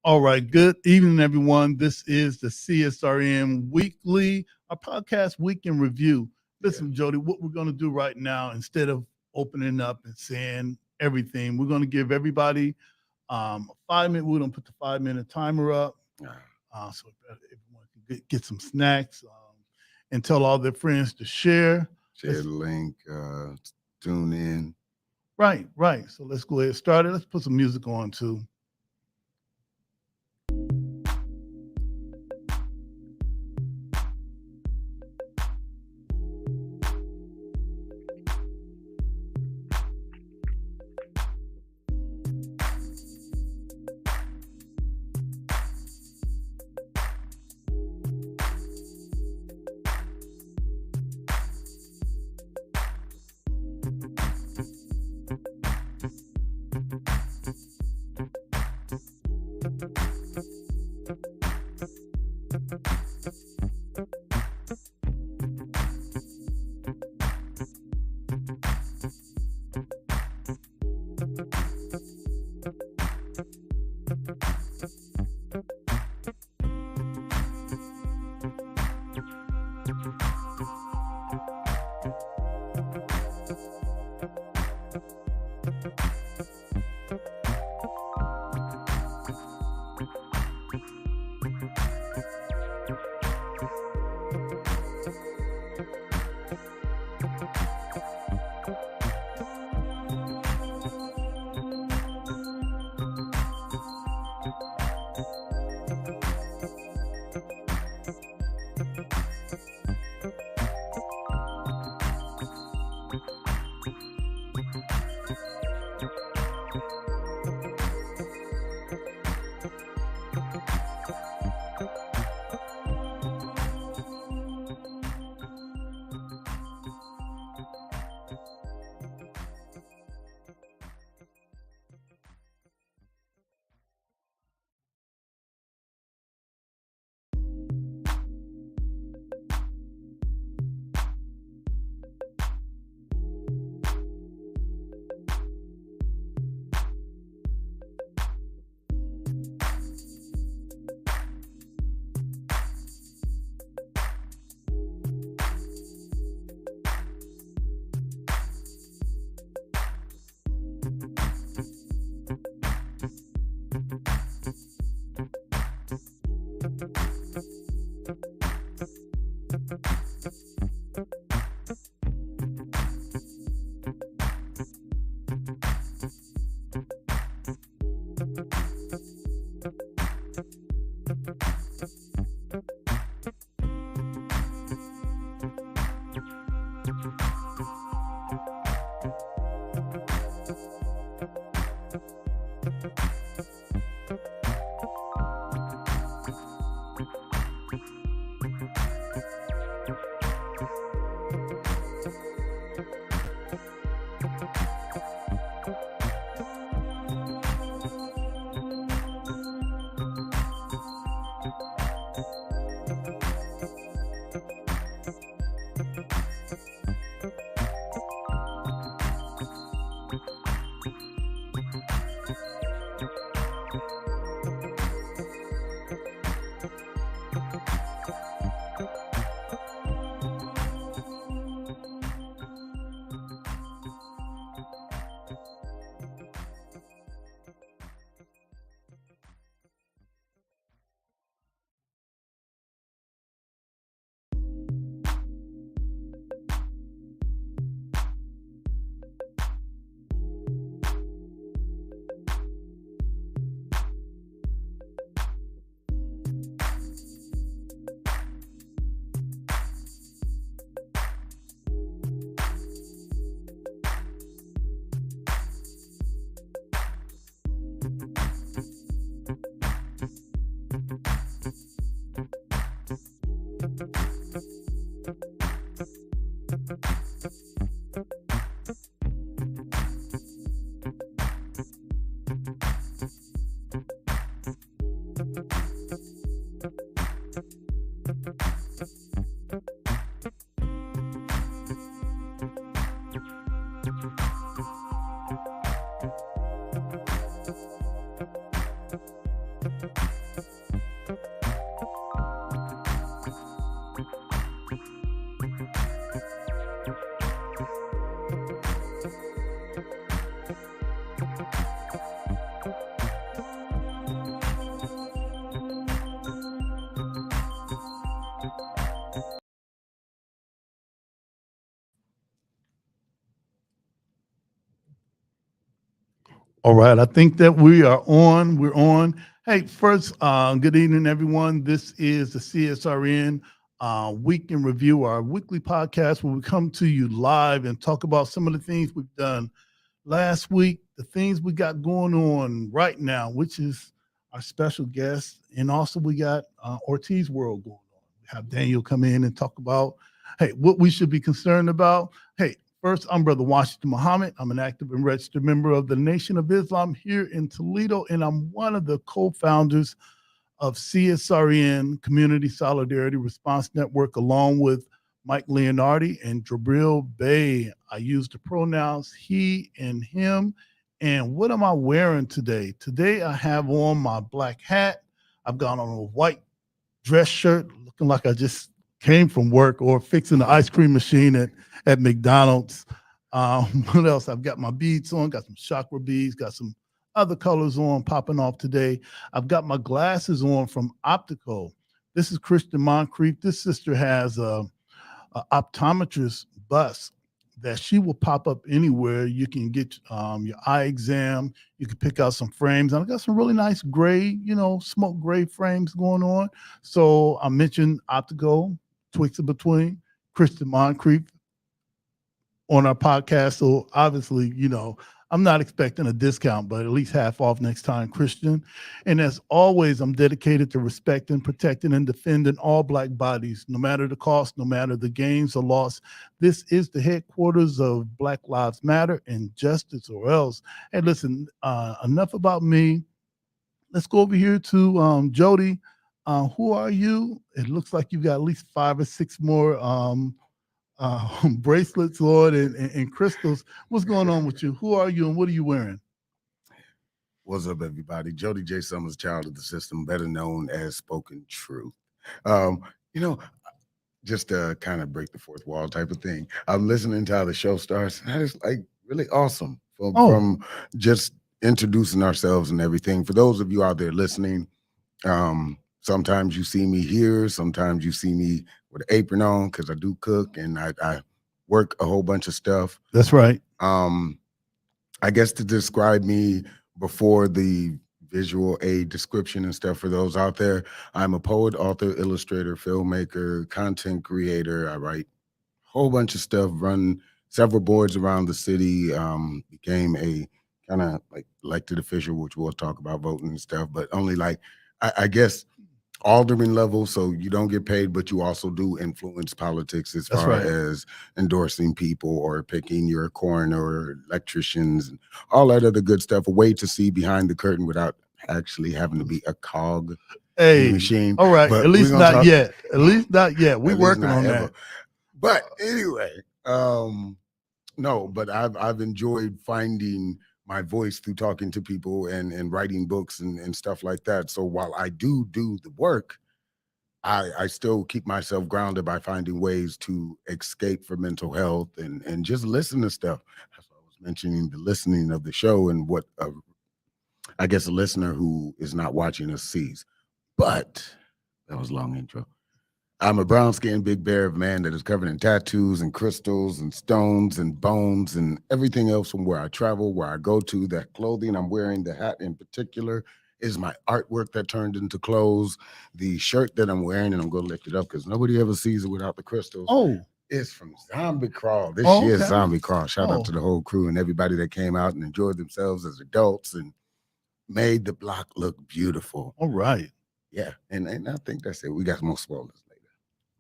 All right. Good evening, everyone. This is the CSRN Weekly, our podcast week in review. Listen, Jody, what we're going to do right now, instead of opening up and saying everything, we're going to give everybody 5 minutes. We're going to put the 5-minute timer up so everyone can get some snacks and tell all their friends to share. Share the link, tune in. Right. So let's go ahead and start it. Let's put some music on, too. All right, I think that we are on. We're on. Hey, first, good evening, everyone. This is the CSRN Week in Review, our weekly podcast where we come to you live and talk about some of the things we've done last week, the things we got going on right now, which is our special guest, and also we got Ortiz World going on. We have Daniel come in and talk about, hey, what we should be concerned about. Hey, first, I'm Brother Washington Muhammad. I'm an active and registered member of the Nation of Islam here in Toledo, and I'm one of the co-founders of CSRN, Community Solidarity Response Network, along with Mike Leonardi and Jabril Bey. I use the pronouns he and him. And what am I wearing today? Today, I have on my black hat. I've got on a white dress shirt, looking like I just came from work or fixing the ice cream machine at McDonald's. What else? I've got my beads on, got some chakra beads, got some other colors on popping off today. I've got my glasses on from Optical. This is Christian Moncrief. This sister has a optometrist bus that she will pop up anywhere. You can get your eye exam. You can pick out some frames. And I got some really nice gray, smoke gray frames going on. So I mentioned Optical, Twixt in Between, Christian Moncrief on our podcast. So obviously, I'm not expecting a discount, but at least half off next time, Christian. And as always, I'm dedicated to respecting, protecting, and defending all Black bodies, no matter the cost, no matter the gains or loss. This is the headquarters of Black Lives Matter and Justice or Else. Hey, listen, enough about me. Let's go over here to Jody. Who are you? It looks like you've got at least 5 or 6 more bracelets on and crystals. What's going on with you? Who are you and what are you wearing? What's up, everybody? Jody J. Summers, child of the system, better known as Spoken Truth. Just to kind of break the fourth wall type of thing. I'm listening to how the show starts. That is like really awesome from just introducing ourselves and everything. For those of you out there listening, sometimes you see me here, sometimes you see me with an apron on because I do cook and I work a whole bunch of stuff. That's right. I guess to describe me before the visual aid description and stuff for those out there, I'm a poet, author, illustrator, filmmaker, content creator. I write a whole bunch of stuff, run several boards around the city, became a kind of like elected official, which we'll talk about voting and stuff, but only like, I guess, alderman level, so you don't get paid, but you also do influence politics as far as endorsing people or picking your coroner or electricians and all that other good stuff. A way to see behind the curtain without actually having to be a cog in the machine. All right, but at least not yet. At least not yet. We're working on that. But anyway, no, but I've enjoyed finding my voice through talking to people and writing books and stuff like that. So while I do the work, I still keep myself grounded by finding ways to escape for mental health and just listen to stuff. That's why I was mentioning the listening of the show and what I guess a listener who is not watching us sees. But that was a long intro. I'm a brown-skinned big bear of man that is covered in tattoos and crystals and stones and bones and everything else from where I travel, where I go to. That clothing I'm wearing, the hat in particular, is my artwork that turned into clothes. The shirt that I'm wearing, and I'm going to lift it up because nobody ever sees it without the crystals. It's from Zombie Crawl. This year's Zombie Crawl. Shout out to the whole crew and everybody that came out and enjoyed themselves as adults and made the block look beautiful. All right. Yeah, and I think that's it. We got more spoilers.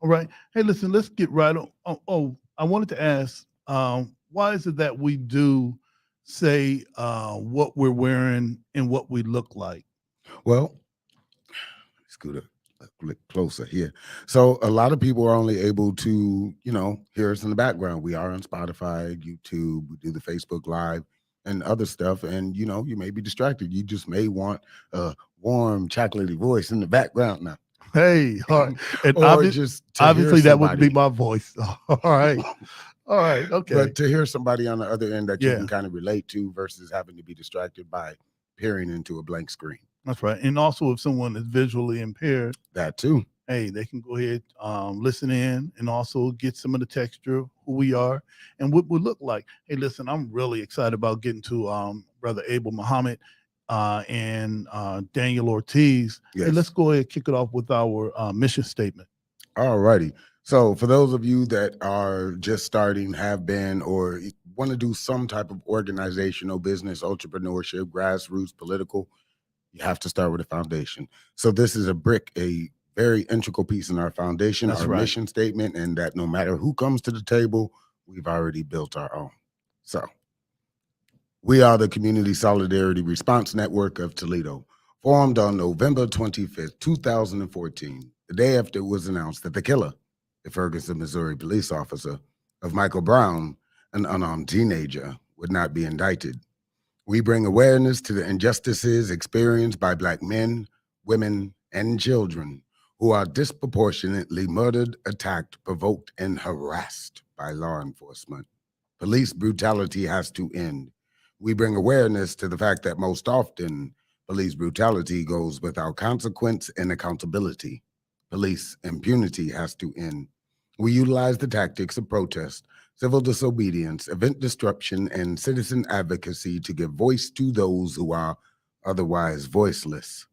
All right. Hey, listen, let's get right on. I wanted to ask, why is it that we do say what we're wearing and what we look like? Well, scoot a little closer here. So a lot of people are only able to, hear us in the background. We are on Spotify, YouTube, we do the Facebook Live and other stuff. And, you may be distracted. You just may want a warm, chocolatey voice in the background now. Hey, and obviously that would be my voice. All right. Okay. But to hear somebody on the other end that you can kind of relate to versus having to be distracted by peering into a blank screen. That's right. And also if someone is visually impaired. That too. hey, they can go ahead, listen in, and also get some of the texture of who we are and what we look like. Hey, listen, I'm really excited about getting to Brother Abel Muhammad and Daniel Ortiz. Hey, let's Yes. go ahead and kick it off with our mission statement. All righty. So, for those of you that are just starting, have been, or want to do some type of organizational business, entrepreneurship, grassroots, political, you have to start with a foundation. So, this is a very integral piece in our foundation, That's our right. mission statement, and that no matter who comes to the table, we've already built our own. So, we are the Community Solidarity Response Network of Toledo, formed on November 25th, 2014, the day after it was announced that the killer, a Ferguson, Missouri police officer, of Michael Brown, an unarmed teenager, would not be indicted. We bring awareness to the injustices experienced by Black men, women, and children who are disproportionately murdered, attacked, provoked, and harassed by law enforcement. Police brutality has to end. We bring awareness to the fact that most often police brutality goes without consequence and accountability. Police impunity has to end. We utilize the tactics of protest, civil disobedience, event disruption, and citizen advocacy to give voice to those who are otherwise voiceless.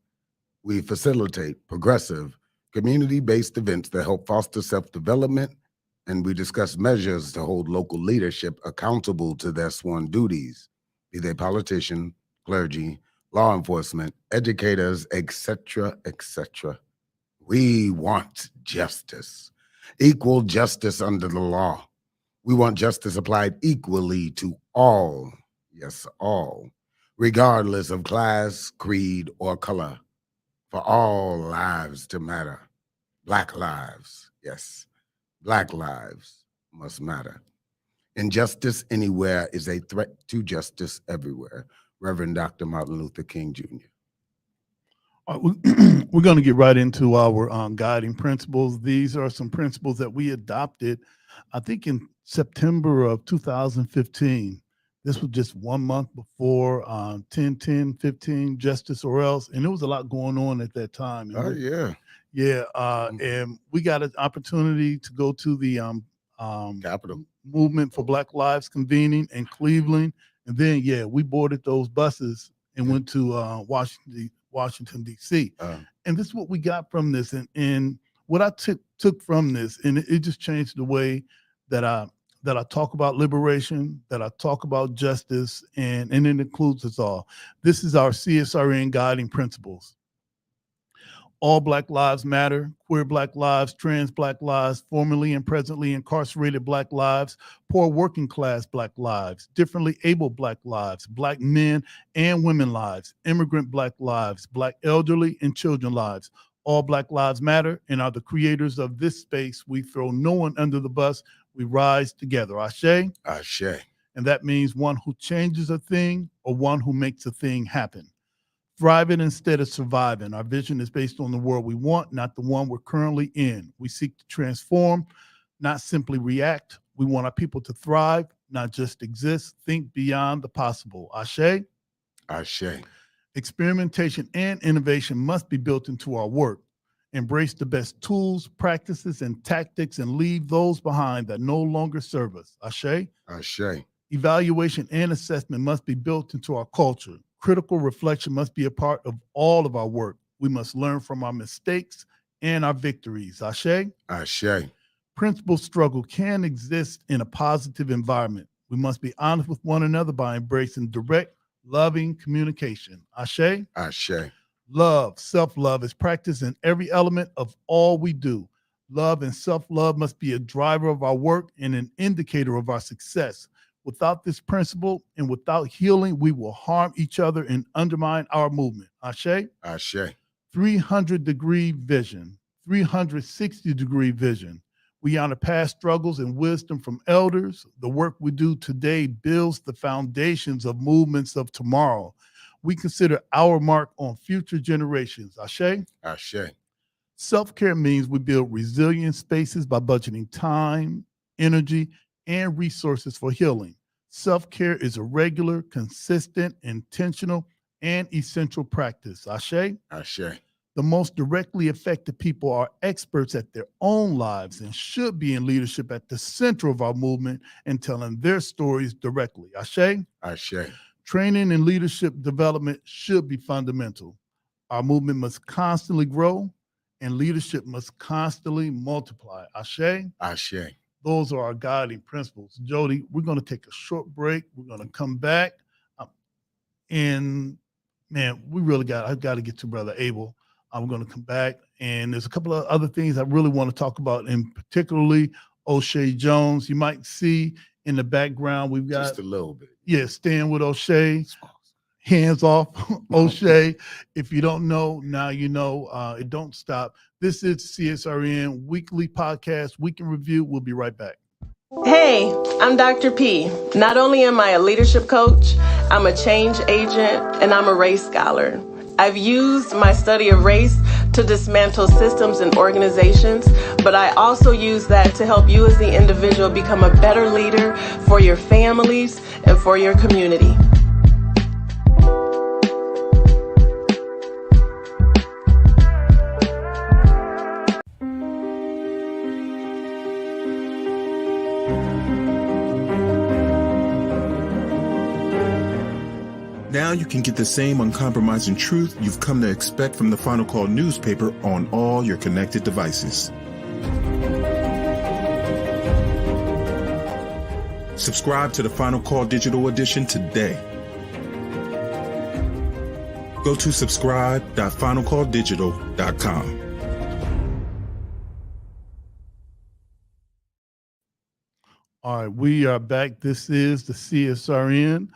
We facilitate progressive, community-based events that help foster self-development, and we discuss measures to hold local leadership accountable to their sworn duties, be they politician, clergy, law enforcement, educators, etc., etc. We want justice, equal justice under the law. We want justice applied equally to all, yes, all, regardless of class, creed, or color, for all lives to matter. Black lives, yes, Black lives must matter. Injustice anywhere is a threat to justice everywhere. Reverend Dr. Martin Luther King Jr. We're going to get right into our guiding principles. These are some principles that we adopted, I think, in September of 2015. This was just 1 month before 10-10-15 Justice or Else, and there was a lot going on at that time. And Oh, yeah. yeah, and we got an opportunity to go to the Capital. Movement for Black Lives convening in Cleveland, and then we boarded those buses and went to Washington D.C. And this is what we got from this, and what I took from this, and it just changed the way that I talk about liberation, that I talk about justice, and it includes us all. This is our CSRN guiding principles. All Black lives matter, queer Black lives, trans Black lives, formerly and presently incarcerated Black lives, poor working class Black lives, differently able Black lives, Black men and women lives, immigrant Black lives, Black elderly and children lives. All Black lives matter and are the creators of this space. We throw no one under the bus. We rise together. Ashe? Ashe. And that means one who changes a thing or one who makes a thing happen. Thriving instead of surviving. Our vision is based on the world we want, not the one we're currently in. We seek to transform, not simply react. We want our people to thrive, not just exist. Think beyond the possible. Ashe? Ashe. Experimentation and innovation must be built into our work. Embrace the best tools, practices, and tactics and leave those behind that no longer serve us. Ashe? Ashe. Evaluation and assessment must be built into our culture. Critical reflection must be a part of all of our work. We must learn from our mistakes and our victories. Ashe? Ashe. Principled struggle can exist in a positive environment. We must be honest with one another by embracing direct, loving communication. Ashe? Ashe. Love, self-love is practiced in every element of all we do. Love and self-love must be a driver of our work and an indicator of our success. Without this principle and without healing, we will harm each other and undermine our movement. Ashe? Ashe. 300-degree vision, 360-degree vision. We honor past struggles and wisdom from elders. The work we do today builds the foundations of movements of tomorrow. We consider our mark on future generations. Ashe? Ashe. Self-care means we build resilient spaces by budgeting time, energy, and resources for healing. Self-care is a regular, consistent, intentional, and essential practice. Ashe? Ashe. The most directly affected people are experts at their own lives and should be in leadership at the center of our movement and telling their stories directly. Ashe? Ashe. Training and leadership development should be fundamental. Our movement must constantly grow and leadership must constantly multiply. Ashe? Ashe. Those are our guiding principles. Jody, we're going to take a short break. We're going to come back. And man, I've got to get to Brother Abel. I'm going to come back, and there's a couple of other things I really want to talk about, and particularly O'Shea Jones. You might see in the background, we've got just a little bit. Yeah, Stand with O'Shea. Hands off O'Shea. If you don't know, now you know. It don't stop. This is CSRN Weekly Podcast, Week in Review. We'll be right back. Hey, I'm Dr. P. Not only am I a leadership coach, I'm a change agent, and I'm a race scholar. I've used my study of race to dismantle systems and organizations, but I also use that to help you as the individual become a better leader for your families and for your community. Now you can get the same uncompromising truth you've come to expect from the Final Call newspaper on all your connected devices. Subscribe to the Final Call digital edition today. Go to subscribe.finalcalldigital.com. All right, we are back. This is the CSRN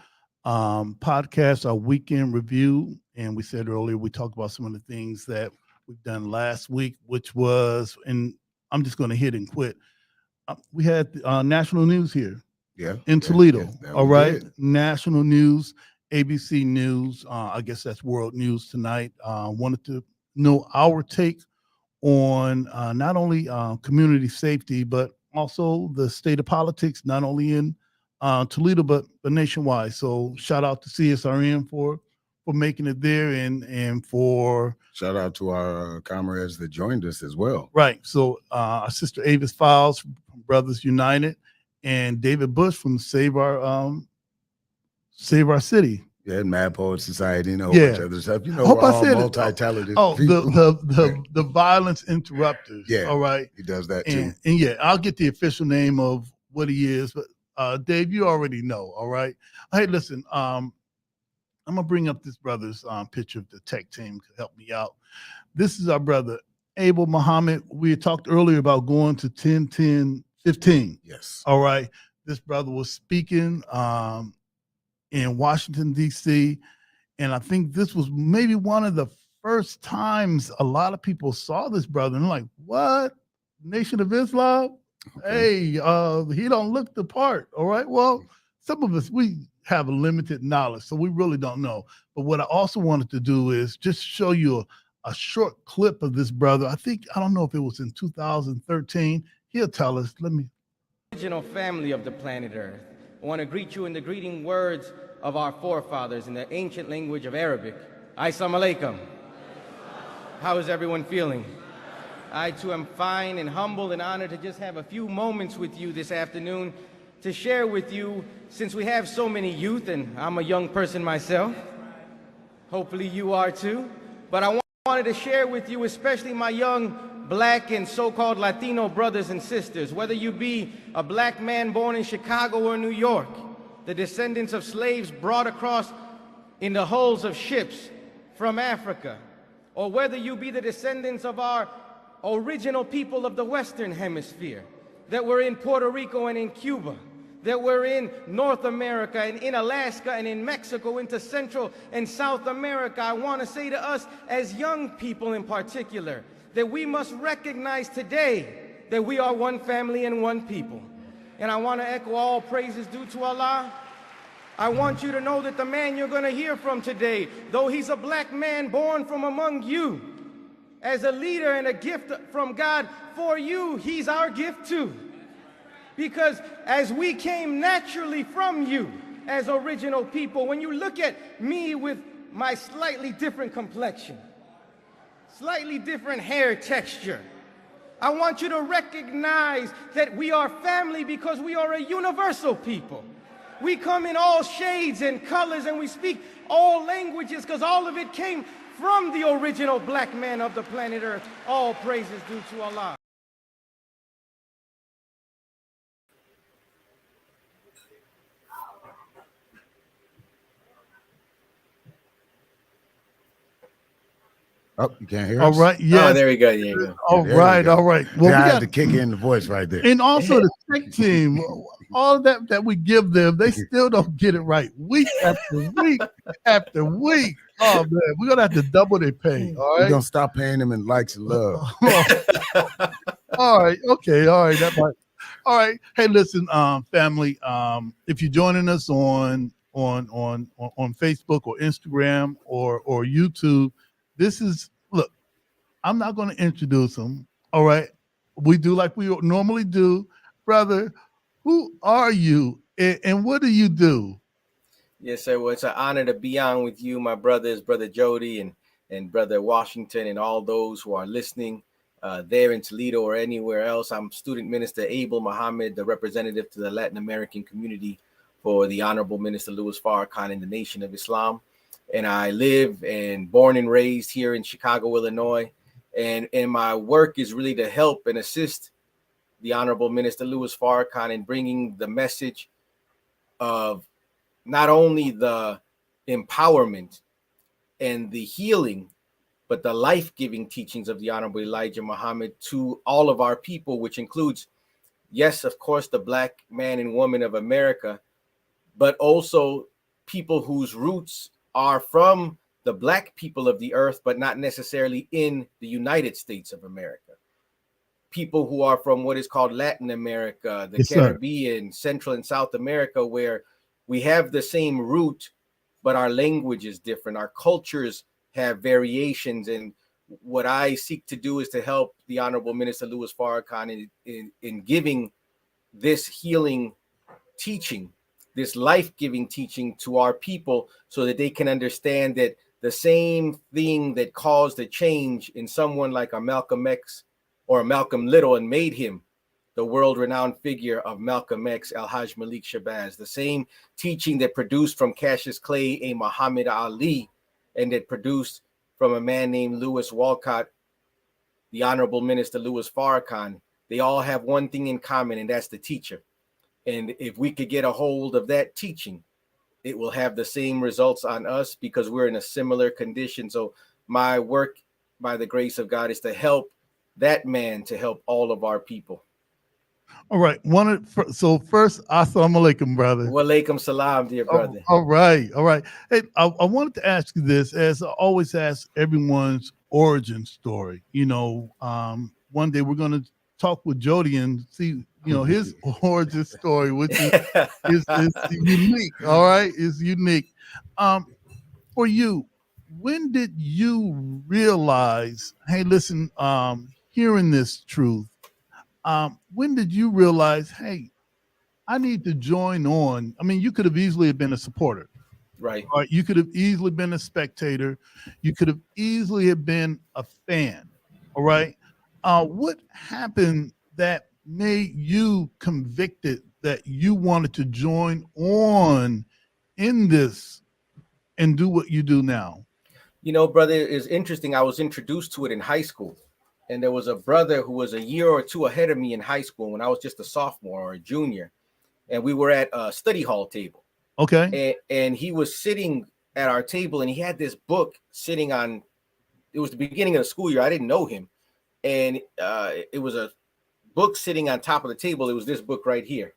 podcast, our weekend review. And we said earlier, we talked about some of the things that we've done last week, which was, and I'm just going to hit and quit. We had national news here in Toledo. All right. National news, ABC News. I guess that's world news tonight. Wanted to know our take on not only community safety, but also the state of politics, not only in Toledo, but nationwide. So shout out to CSRN for making it there and for shout out to our comrades that joined us as well. Right. So our sister Avis Files from Brothers United and David Bush from Save Our City. Yeah, and Mad Poet Society and a whole bunch of other stuff. You know, we're all all multi-talented people. The Violence Interrupters. Yeah. All right. He does that too. And yeah, I'll get the official name of what he is, but Dave, you already know. All right. Hey, listen, I'm gonna bring up this brother's picture of the tech team to help me out. This is our brother Abel Muhammad. We had talked earlier about going to 10-10-15. Yes. All right. This brother was speaking in Washington, D.C. And I think this was maybe one of the first times a lot of people saw this brother and like, what? Nation of Islam? Okay. Hey, he don't look the part. All right. Well, some of us, we have a limited knowledge, so we really don't know. But what I also wanted to do is just show you a short clip of this brother. I don't know if it was in 2013. He'll tell us. Original family of the planet Earth. I want to greet you in the greeting words of our forefathers in the ancient language of Arabic. Assalamu alaikum. How is everyone feeling? I too am fine and humbled and honored to just have a few moments with you this afternoon to share with you, since we have so many youth, and I'm a young person myself. Hopefully you are too. But I wanted to share with you, especially my young Black and so-called Latino brothers and sisters, whether you be a Black man born in Chicago or New York, the descendants of slaves brought across in the hulls of ships from Africa, or whether you be the descendants of our original people of the Western Hemisphere that were in Puerto Rico and in Cuba, that were in North America and in Alaska and in Mexico, into Central and South America. I want to say to us as young people in particular, that we must recognize today that we are one family and one people. And I want to echo all praises due to Allah. I want you to know that the man you're going to hear from today, though he's a Black man born from among you, as a leader and a gift from God for you, he's our gift too. Because as we came naturally from you as original people, when you look at me with my slightly different complexion, slightly different hair texture. I want you to recognize that we are family because we are a universal people. We come in all shades and colors, and we speak all languages because all of it came from the original black man of the planet Earth. All praises due to Allah. Oh, you can't hear All us? right. Yes. Oh, there we go. There you go. All There we right. go. All right. Well, Well, I we had got to kick in the voice right there. and also the tech team, all that we give them, they still don't get it right week after week after week. Oh man, we're gonna have to double their pay. All We're right. gonna stop paying them in likes and love. All right. Okay. All right. That might. All right. Hey, listen, family. If you're joining us on Facebook or Instagram or YouTube, this is look. I'm not going to introduce them. All right. We do like we normally do, brother. Who are you and what do you do? Yes, sir. Well, it's an honor to be on with you, my brothers, Brother Jody and Brother Washington, and all those who are listening there in Toledo or anywhere else. I'm Student Minister Abel Muhammad, the representative to the Latin American community for the Honorable Minister Louis Farrakhan in the Nation of Islam. And I live and born and raised here in Chicago, Illinois. And my work is really to help and assist the Honorable Minister Louis Farrakhan in bringing the message of not only the empowerment and the healing, but the life-giving teachings of the Honorable Elijah Muhammad to all of our people, which includes, yes, of course, the Black man and woman of America, but also people whose roots are from the Black people of the earth, but not necessarily in the United States of America. People who are from what is called Latin America, the Caribbean, Central and South America, where we have the same root, but our language is different. Our cultures have variations. And what I seek to do is to help the Honorable Minister Louis Farrakhan in giving this healing teaching, this life-giving teaching to our people so that they can understand that the same thing that caused a change in someone like a Malcolm X or Malcolm Little and made him the world-renowned figure of Malcolm X, Al-Hajj Malik Shabazz, the same teaching that produced from Cassius Clay a Muhammad Ali, and that produced from a man named Lewis Walcott, the Honorable Minister Louis Farrakhan. They all have one thing in common, and that's the teacher. And if we could get a hold of that teaching, it will have the same results on us because we're in a similar condition. So my work, by the grace of God, is to help that man to help all of our people. All right. So first, assalamu alaikum, brother. Wa alaikum salam, dear brother. All right. All right. Hey, I wanted to ask you this, as I always ask everyone's origin story. You know, one day we're going to talk with Jody and see, you know, his origin story, which is unique. All right. Is unique. For you, when did you realize, hey, listen, hearing this truth, when did you realize, hey, I need to join on? I mean, you could have easily have been a supporter. Right. Right. You could have easily been a spectator. You could have easily have been a fan. All right. What happened that made you convicted that you wanted to join on in this and do what you do now? You know, brother, it's interesting. I was introduced to it in high school. And there was a brother who was a year or two ahead of me in high school when I was just a sophomore or a junior. And we were at a study hall table. Okay. And he was sitting at our table and he had this book sitting on, it was the beginning of the school year. I didn't know him. And it was a book sitting on top of the table. It was this book right here,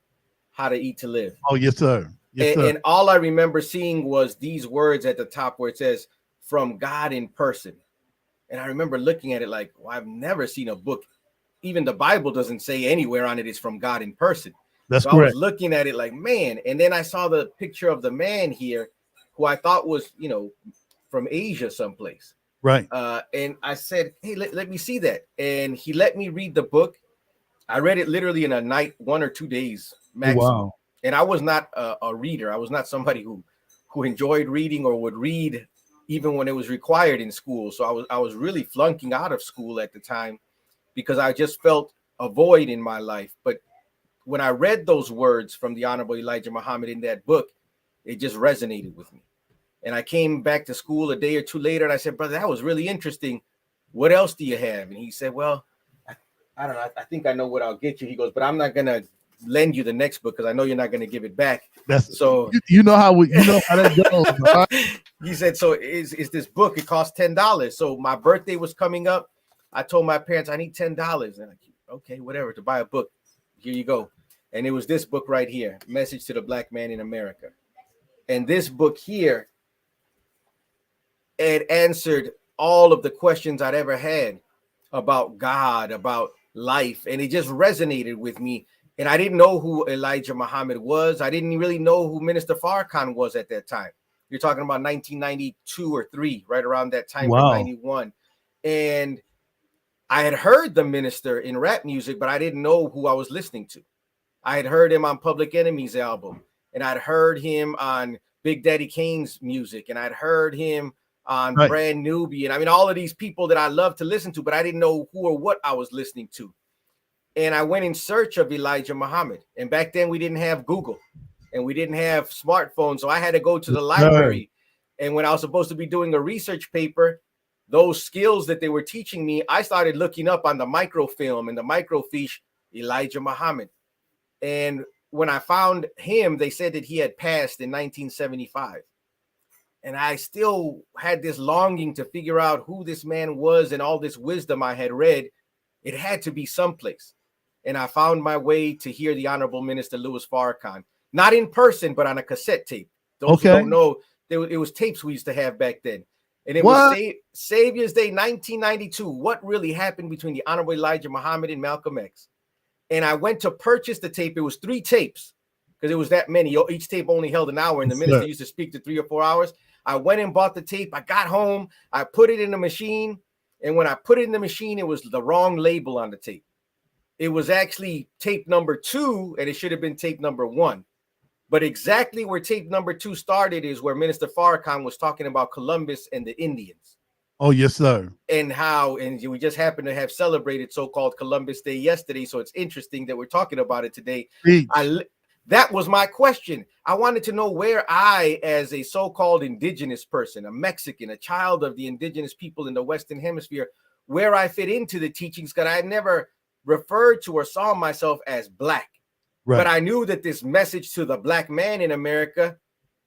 How to Eat to Live. Oh, yes, sir. Yes, sir. And all I remember seeing was these words at the top where it says, from God in person. And I remember looking at it like, well, I've never seen a book. Even the Bible doesn't say anywhere on it it's from God in person. That's so correct. I was looking at it like, man. And then I saw the picture of the man here who I thought was, you know, from Asia someplace. Right. And I said, hey, let me see that. And he let me read the book. I read it literally in a night, 1 or 2 days maximum. Wow. And I was not a reader. I was not somebody who enjoyed reading or would read even when it was required in school. So I was really flunking out of school at the time because I just felt a void in my life. But when I read those words from the Honorable Elijah Muhammad in that book, it just resonated with me. And I came back to school a day or two later and I said, brother, that was really interesting. What else do you have? And he said, well, I don't know. I think I know what I'll get you. He goes, but I'm not going to lend you the next book because I know you're not going to give it back. So you know how that goes. Right? He said, so is this book? It costs $10. So my birthday was coming up. I told my parents I need $10. And I'm like, okay, whatever, to buy a book. Here you go. And it was this book right here, Message to the Black Man in America. And this book here, it answered all of the questions I'd ever had about God, about life. And it just resonated with me. And I didn't know who Elijah Muhammad was. I didn't really know who Minister Farrakhan was at that time. You're talking about 1992 or 3, right around that time, Wow. 91. And I had heard the minister in rap music, but I didn't know who I was listening to. I had heard him on Public Enemy's album, and I'd heard him on Big Daddy Kane's music, and I'd heard him on Brand Nubian. I mean, all of these people that I love to listen to, but I didn't know who or what I was listening to. And I went in search of Elijah Muhammad. And back then we didn't have Google and we didn't have smartphones. So I had to go to the library. And when I was supposed to be doing a research paper, those skills that they were teaching me, I started looking up on the microfilm and the microfiche, Elijah Muhammad. And when I found him, they said that he had passed in 1975. And I still had this longing to figure out who this man was, and all this wisdom I had read, it had to be someplace. And I found my way to hear the Honorable Minister Louis Farrakhan, not in person, but on a cassette tape. Those who don't know, it was tapes we used to have back then. And it was Savior's Day 1992. What really happened between the Honorable Elijah Muhammad and Malcolm X? And I went to purchase the tape. It was 3 tapes because it was that many. Each tape only held an hour, and the minister used to speak to 3 or 4 hours. I went and bought the tape. I got home. I put it in the machine. And when I put it in the machine, it was the wrong label on the tape. It was actually tape number 2, and it should have been tape number 1. But exactly where tape number 2 started is where Minister Farrakhan was talking about Columbus and the Indians. Oh, yes, sir. And how, and we just happened to have celebrated so-called Columbus Day yesterday. So it's interesting that we're talking about it today. That was my question. I wanted to know where I, as a so-called indigenous person, a Mexican, a child of the indigenous people in the Western Hemisphere, where I fit into the teachings, because I had never referred to or saw myself as Black. Right. But I knew that this message to the Black man in America,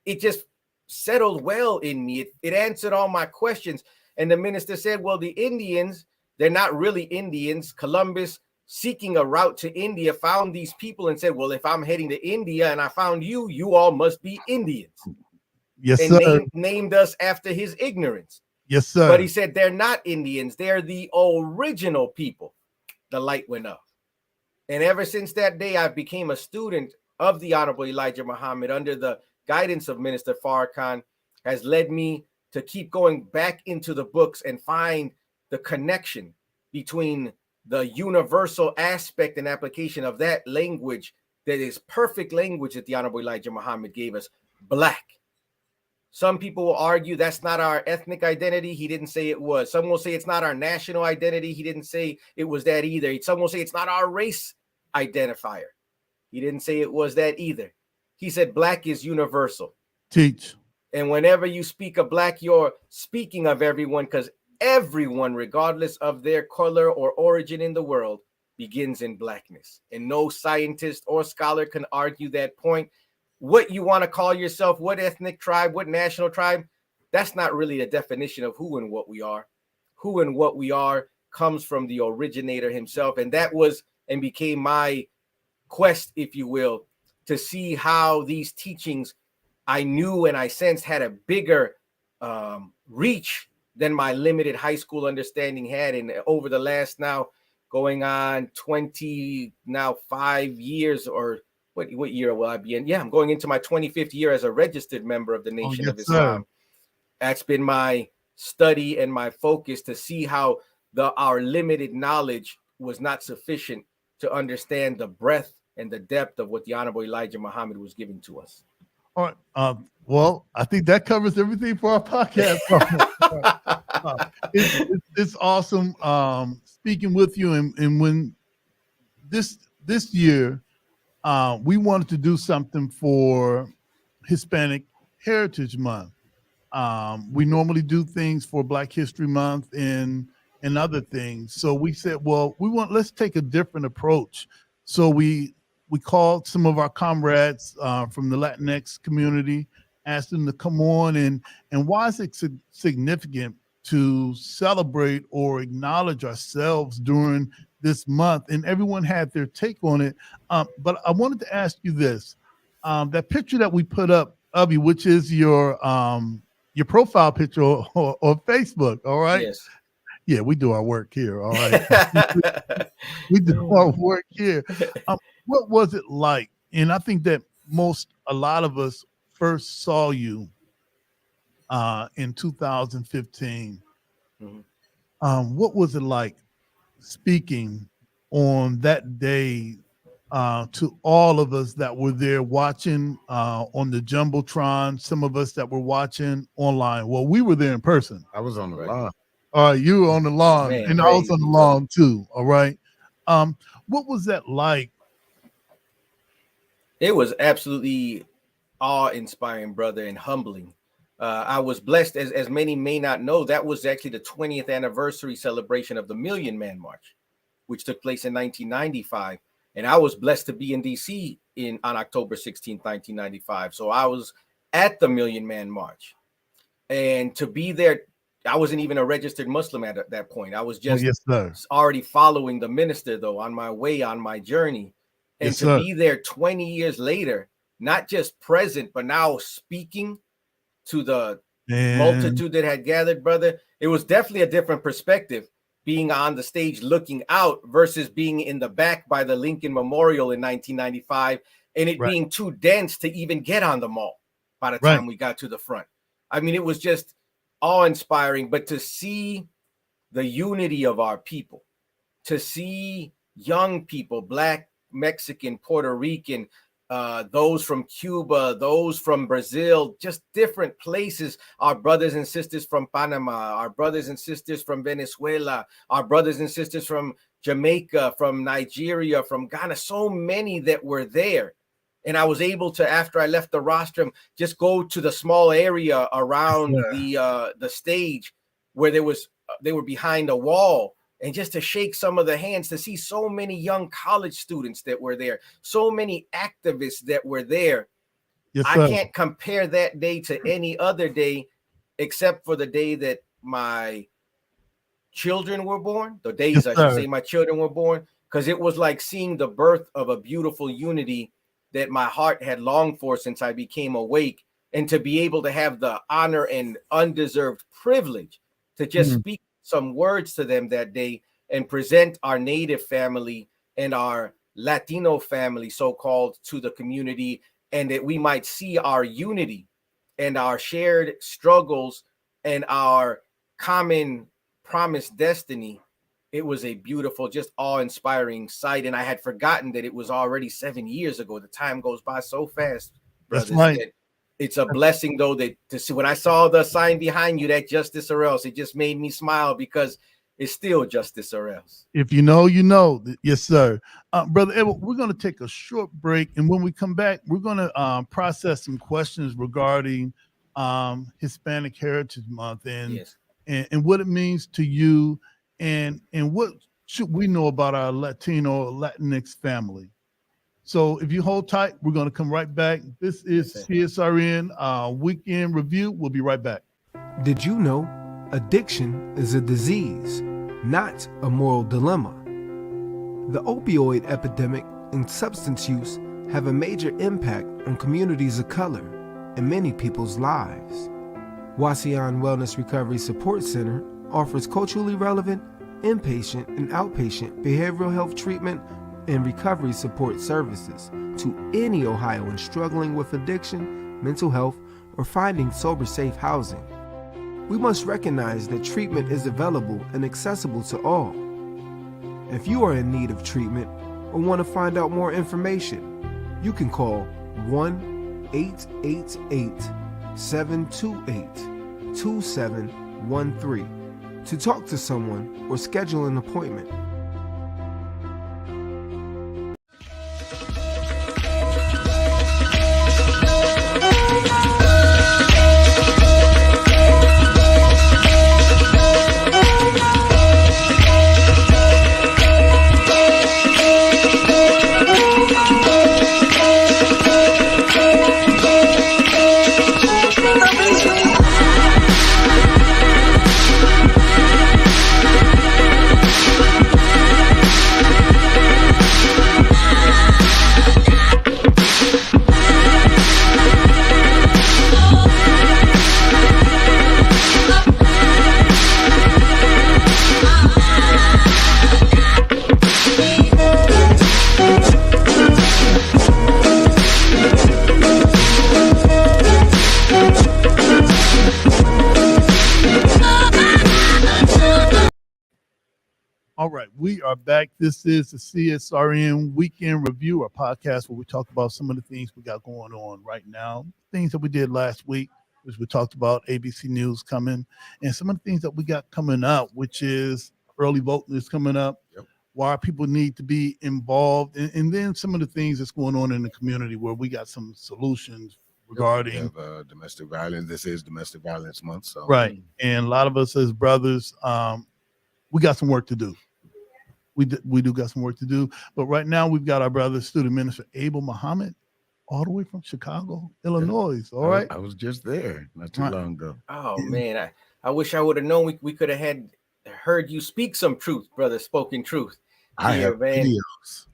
it just settled well in me. It answered all my questions. And the minister said, well, the Indians, they're not really Indians. Columbus, seeking a route to India, found these people and said, well, if I'm heading to India and I found you, you all must be Indians. Yes, and sir. Named us after his ignorance. Yes, sir. But he said, they're not Indians. They're the original people. The light went up. And ever since that day, I became a student of the Honorable Elijah Muhammad under the guidance of Minister Farrakhan, has led me to keep going back into the books and find the connection between the universal aspect and application of that language that is perfect language that the Honorable Elijah Muhammad gave us, Black. Some people will argue that's not our ethnic identity. He didn't say it was. Some will say it's not our national identity. He didn't say it was that either. Some will say it's not our race identifier. He didn't say it was that either. He said Black is universal. Teach. And whenever you speak of Black, you're speaking of everyone, because everyone, regardless of their color or origin in the world, begins in Blackness. And no scientist or scholar can argue that point. What you want to call yourself, what ethnic tribe, what national tribe, that's not really a definition of who and what we are. Who and what we are comes from the originator himself. And that was and became my quest, if you will, to see how these teachings I knew and I sensed had a bigger reach than my limited high school understanding had. And over the last now going on 5 years, or what year will I be in? Yeah, I'm going into my 25th year as a registered member of the Nation of Islam. That's been my study and my focus, to see how our limited knowledge was not sufficient to understand the breadth and the depth of what the Honorable Elijah Muhammad was giving to us. All right. Well, I think that covers everything for our podcast. It's awesome speaking with you. And when this year, we wanted to do something for Hispanic Heritage Month. We normally do things for Black History Month and other things. So we said, well, let's take a different approach. So we called some of our comrades from the Latinx community, asked them to come on, and why is it significant to celebrate or acknowledge ourselves during this month? And everyone had their take on it. But I wanted to ask you this: that picture that we put up of you, which is your profile picture on Facebook. All right. Yes. Yeah, we do our work here. All right. We do our work here. What was it like? And I think that a lot of us first saw you in 2015. Mm-hmm. What was it like speaking on that day to all of us that were there watching on the Jumbotron, some of us that were watching online? Well, we were there in person. I was on the lawn. All right, you were on the lawn, Man, and I was on the lawn too. All right. What was that like? It was absolutely awe-inspiring, brother, and humbling. I was blessed, as many may not know, that was actually the 20th anniversary celebration of the Million Man March, which took place in 1995. And I was blessed to be in DC on October 16th, 1995. So I was at the Million Man March. And to be there, I wasn't even a registered Muslim at that point. I was just already following the minister, though, on my journey. And to be there 20 years later, not just present, but now speaking to the multitude that had gathered, brother, it was definitely a different perspective, being on the stage looking out versus being in the back by the Lincoln Memorial in 1995, and it being too dense to even get on the mall by the time we got to the front. I mean, it was just awe-inspiring, but to see the unity of our people, to see young people, Black, Mexican, Puerto Rican, those from Cuba, those from Brazil, just different places, our brothers and sisters from Panama, our brothers and sisters from Venezuela, our brothers and sisters from Jamaica, from Nigeria, from Ghana, so many that were there. And I was able to, after I left the rostrum, just go to the small area around the stage where they were behind a wall, and just to shake some of the hands, to see so many young college students that were there, so many activists that were there. I can't compare that day to any other day, except for the day that my children were born, the days I should say my children were born, because it was like seeing the birth of a beautiful unity that my heart had longed for since I became awake, and to be able to have the honor and undeserved privilege to just speak some words to them that day and present our Native family and our Latino family, so-called, to the community, and that we might see our unity and our shared struggles and our common promised destiny. It was a beautiful, just awe-inspiring sight. And I had forgotten that it was already 7 years ago. The time goes by so fast, brothers. That's right. It's a blessing, though, that to see when I saw the sign behind you, that justice or else, it just made me smile, because it's still justice or else. If you know, you know. Yes, sir. Brother Abel, we're going to take a short break. And when we come back, we're going to process some questions regarding Hispanic Heritage Month and what it means to you, and what should we know about our Latino, Latinx family. So if you hold tight, we're going to come right back. This is CSRN Weekend Review. We'll be right back. Did you know addiction is a disease, not a moral dilemma? The opioid epidemic and substance use have a major impact on communities of color and many people's lives. Wasion Wellness Recovery Support Center offers culturally relevant inpatient and outpatient behavioral health treatment and recovery support services to any Ohioan struggling with addiction, mental health, or finding sober, safe housing. We must recognize that treatment is available and accessible to all. If you are in need of treatment or want to find out more information, you can call 888-728-2713 to talk to someone or schedule an appointment. All right, we are back. This is the CSRN Weekend Review, our podcast where we talk about some of the things we got going on right now, things that we did last week, which we talked about ABC News coming, and some of the things that we got coming up, which is early voting is coming up, why people need to be involved, and then some of the things that's going on in the community where we got some solutions regarding domestic violence. This is Domestic Violence Month, so right. And a lot of us as brothers, we got some work to do. We do got some work to do, but right now we've got our brother, student minister Abel Muhammad, all the way from Chicago, Illinois. All right, I was just there not too long ago. Oh man, I wish I would have known we could have heard you speak some truth, brother. Spoken truth. I have videos.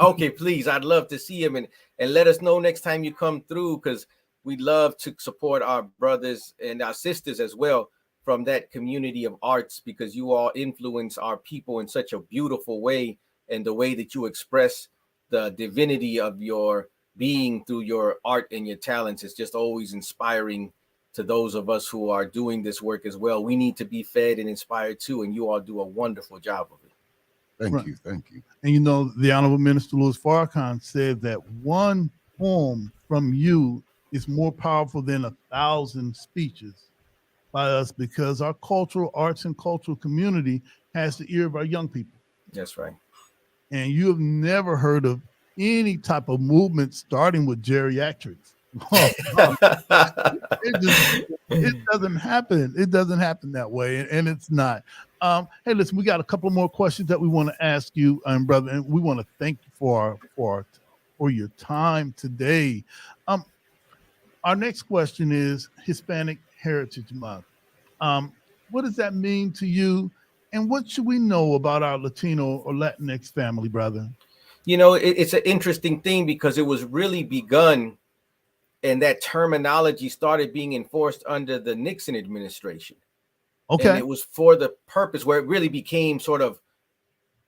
Okay, please, I'd love to see him and let us know next time you come through, because we'd love to support our brothers and our sisters as well from that community of arts, because you all influence our people in such a beautiful way, and the way that you express the divinity of your being through your art and your talents is just always inspiring to those of us who are doing this work as well. We need to be fed and inspired too, and you all do a wonderful job of it. Thank you. And you know, the Honorable Minister Louis Farrakhan said that one poem from you is more powerful than 1,000 speeches by us, because our cultural arts and cultural community has the ear of our young people. That's right. And you have never heard of any type of movement starting with geriatrics. It doesn't happen. It doesn't happen that way, and it's not. Hey, listen, we got a couple more questions that we want to ask you, brother, and we want to thank you for your time today. Our next question is Hispanic Heritage Month. What does that mean to you, and what should we know about our Latino or Latinx family, brother? You know, it's an interesting thing, because it was really begun, and that terminology started being enforced under the Nixon administration. Okay. And it was for the purpose where it really became sort of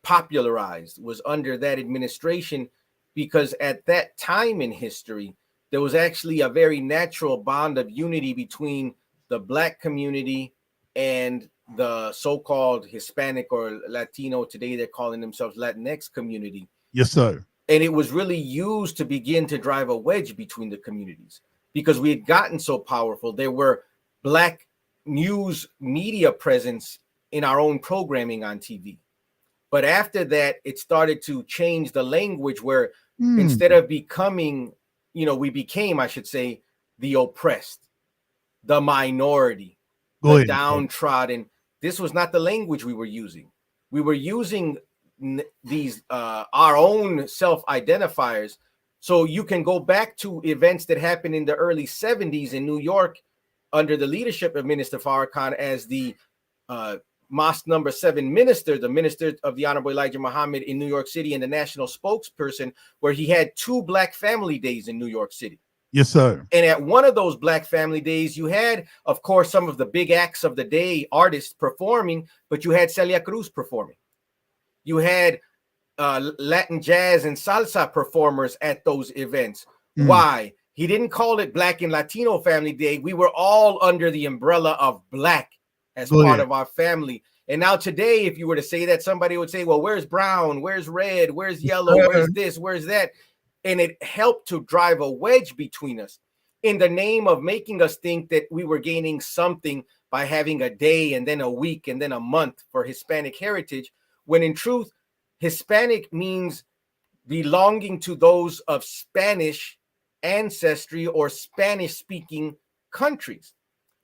popularized was under that administration, because at that time in history, there was actually a very natural bond of unity between the Black community and the so-called Hispanic or Latino, today they're calling themselves Latinx community. Yes, sir. And it was really used to begin to drive a wedge between the communities, because we had gotten so powerful. There were Black news media presence in our own programming on TV. But after that, it started to change the language, where instead of becoming, we became, I should say, the oppressed, the minority, the downtrodden. This was not the language we were using. We were using these our own self-identifiers. So you can go back to events that happened in the early 70s in New York under the leadership of Minister Farrakhan as the Mosque number 7 minister, the minister of the Honorable Elijah Muhammad in New York City, and the national spokesperson, where he had 2 Black family days in New York City. Yes, sir. And at one of those Black family days, you had, of course, some of the big acts of the day, artists performing, but you had Celia Cruz performing. You had Latin jazz and salsa performers at those events. Why? He didn't call it Black and Latino Family Day. We were all under the umbrella of Black as part of our family. And now today, if you were to say that, somebody would say, well, where's brown? Where's red? Where's yellow? Where's this? Where's that? And it helped to drive a wedge between us in the name of making us think that we were gaining something by having a day and then a week and then a month for Hispanic heritage, when in truth, Hispanic means belonging to those of Spanish ancestry or Spanish-speaking countries.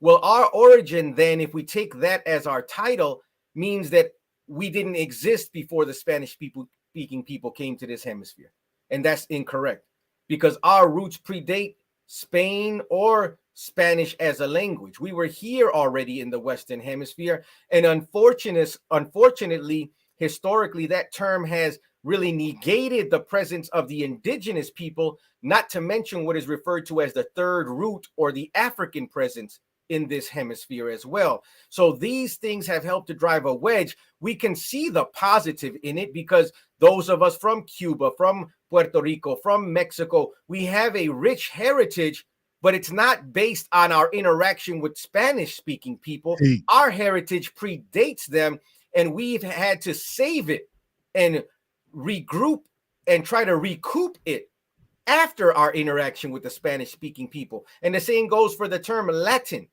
Well, our origin then, if we take that as our title, means that we didn't exist before the Spanish-speaking people came to this hemisphere. And that's incorrect, because our roots predate Spain or Spanish as a language. We were here already in the Western Hemisphere. And unfortunately, historically, that term has really negated the presence of the indigenous people, not to mention what is referred to as the third root or the African presence in this hemisphere as well. So these things have helped to drive a wedge. We can see the positive in it because those of us from Cuba, from Puerto Rico, from Mexico, we have a rich heritage, but it's not based on our interaction with Spanish-speaking people. Our heritage predates them, and we've had to save it and regroup and try to recoup it after our interaction with the Spanish-speaking people. And the same goes for the term Latin.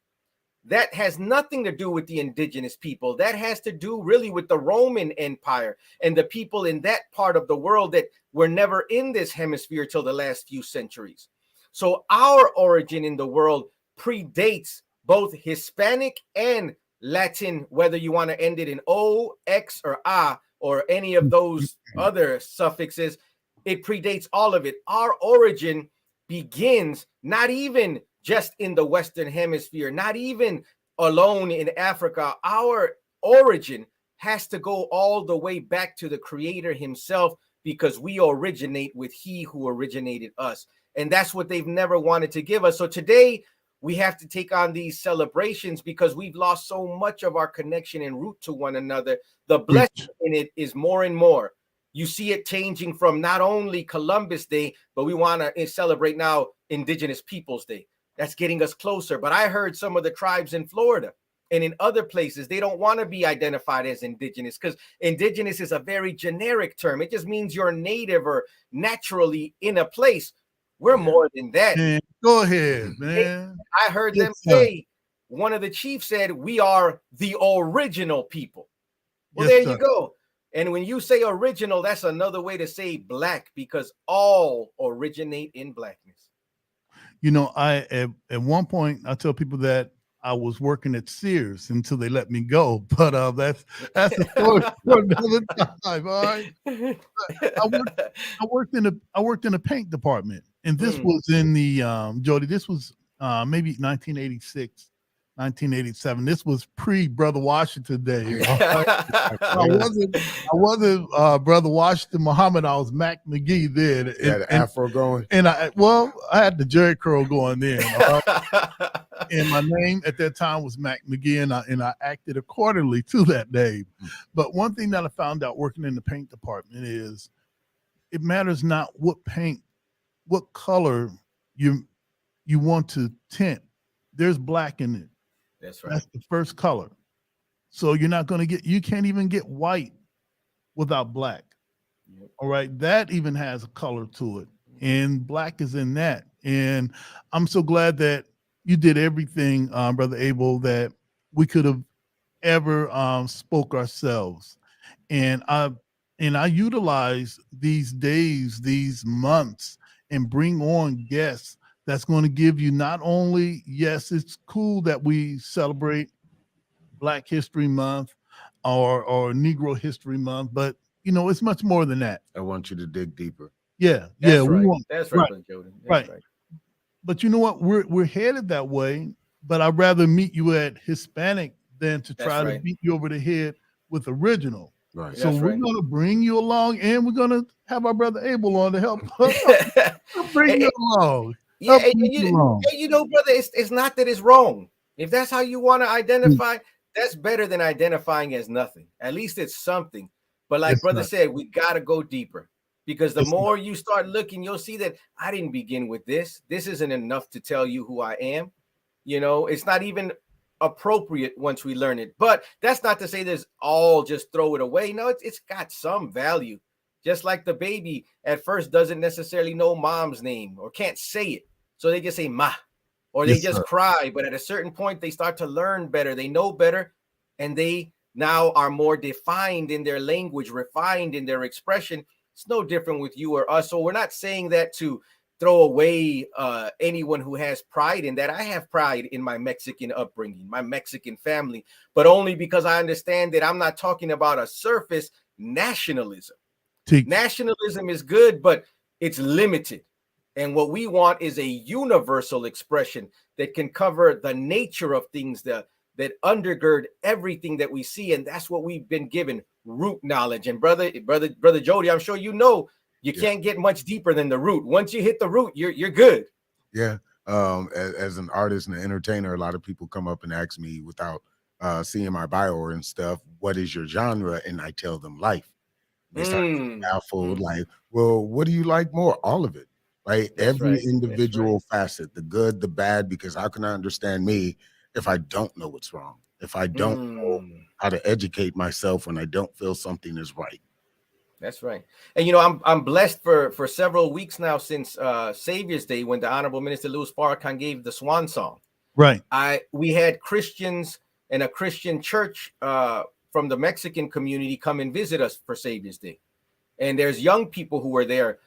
That has nothing to do with the indigenous people. That has to do really with the Roman Empire and the people in that part of the world that were never in this hemisphere till the last few centuries. So our origin in the world predates both Hispanic and Latin, whether you want to end it in O, X, or A, or any of those other suffixes. It predates all of it. Our origin begins not even just in the Western Hemisphere, not even alone in Africa. Our origin has to go all the way back to the Creator himself, because we originate with he who originated us. And that's what they've never wanted to give us. So today we have to take on these celebrations because we've lost so much of our connection and root to one another. The blessing in it is more and more. You see it changing from not only Columbus Day, but we want to celebrate now Indigenous Peoples Day. That's getting us closer. But I heard some of the tribes in Florida and in other places, they don't want to be identified as indigenous because indigenous is a very generic term. It just means you're native or naturally in a place. We're more than that. Man, go ahead, man. I heard them say, one of the chiefs said, we are the original people. Well, there you go. And when you say original, that's another way to say black, because all originate in blackness. You know, at one point I tell people that I was working at Sears until they let me go, but that's a story for another time. All right. I worked in a paint department, and this was in the Jody. This was maybe 1986. 1987. This was pre-Brother Washington Day. I wasn't Brother Washington Muhammad. I was Mac McGee then. You had afro going? And I had the Jerry curl going then. And my name at that time was Mac McGee, and I acted accordingly to that name. But one thing that I found out working in the paint department is it matters not what paint, what color you want to tint. There's black in it. That's right. That's the first color. So you're not going to you can't even get white without black. Yep. All right. That even has a color to it. And black is in that. And I'm so glad that you did everything, Brother Abel, that we could have ever spoke ourselves. And I utilize these days, these months, and bring on guests that's going to give you not only, yes, it's cool that we celebrate Black History Month or Negro History Month, but you know, it's much more than that. I want you to dig deeper. Yeah, that's right. That's right, Jody. That's right. But you know what? We're headed that way. But I'd rather meet you at Hispanic than to try to beat you over the head with original. Right. So we're going to bring you along, and we're going to have our brother Abel on to help bring you along. Yeah, and you know, brother, it's not that it's wrong. If that's how you want to identify, that's better than identifying as nothing. At least it's something. But like brother said, we got to go deeper, because the more you start looking, you'll see that I didn't begin with this. This isn't enough to tell you who I am. You know, it's not even appropriate once we learn it. But that's not to say there's all just throw it away. No, it's got some value. Just like the baby at first doesn't necessarily know mom's name or can't say it. So they just say ma, or they just cry. But at a certain point, they start to learn better. They know better. And they now are more defined in their language, refined in their expression. It's no different with you or us. So we're not saying that to throw away anyone who has pride in that. I have pride in my Mexican upbringing, my Mexican family, but only because I understand that I'm not talking about a surface nationalism. Nationalism is good, but it's limited. And what we want is a universal expression that can cover the nature of things that undergird everything that we see. And that's what we've been given, root knowledge. And brother Jody, I'm sure you know, you can't get much deeper than the root. Once you hit the root, you're good. Yeah. As an artist and an entertainer, a lot of people come up and ask me without seeing my bio and stuff, what is your genre? And I tell them life. They start baffled, like, well, what do you like more? All of it, right? Every individual facet, the good, the bad, because how can I understand me if I don't know what's wrong? If I don't know how to educate myself when I don't feel something is right. That's right. And, you know, I'm blessed for several weeks now since Savior's Day, when the Honorable Minister Louis Farrakhan gave the swan song. Right. We had Christians and a Christian church from the Mexican community come and visit us for Savior's Day. And there's young people who were there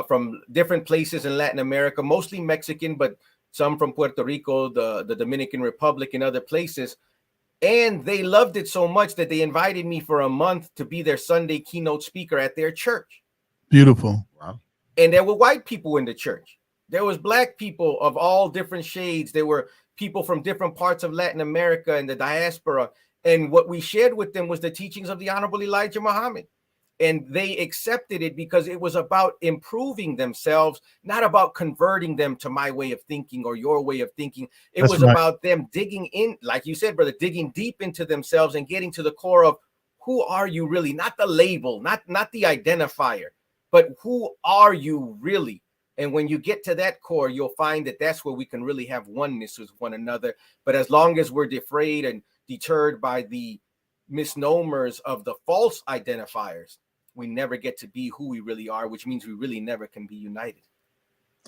from different places in Latin America, mostly Mexican, but some from Puerto Rico, the Dominican Republic, and other places. And they loved it so much that they invited me for a month to be their Sunday keynote speaker at their church. Beautiful. Wow. And there were white people in the church. There was black people of all different shades. There were people from different parts of Latin America and the diaspora. And what we shared with them was the teachings of the Honorable Elijah Muhammad. And they accepted it because it was about improving themselves, not about converting them to my way of thinking or your way of thinking. It was about them digging in, like you said, brother, digging deep into themselves and getting to the core of who are you really? Not the label, not the identifier, but who are you really? And when you get to that core, you'll find that that's where we can really have oneness with one another. But as long as we're defrayed and deterred by the misnomers of the false identifiers, we never get to be who we really are, which means we really never can be united.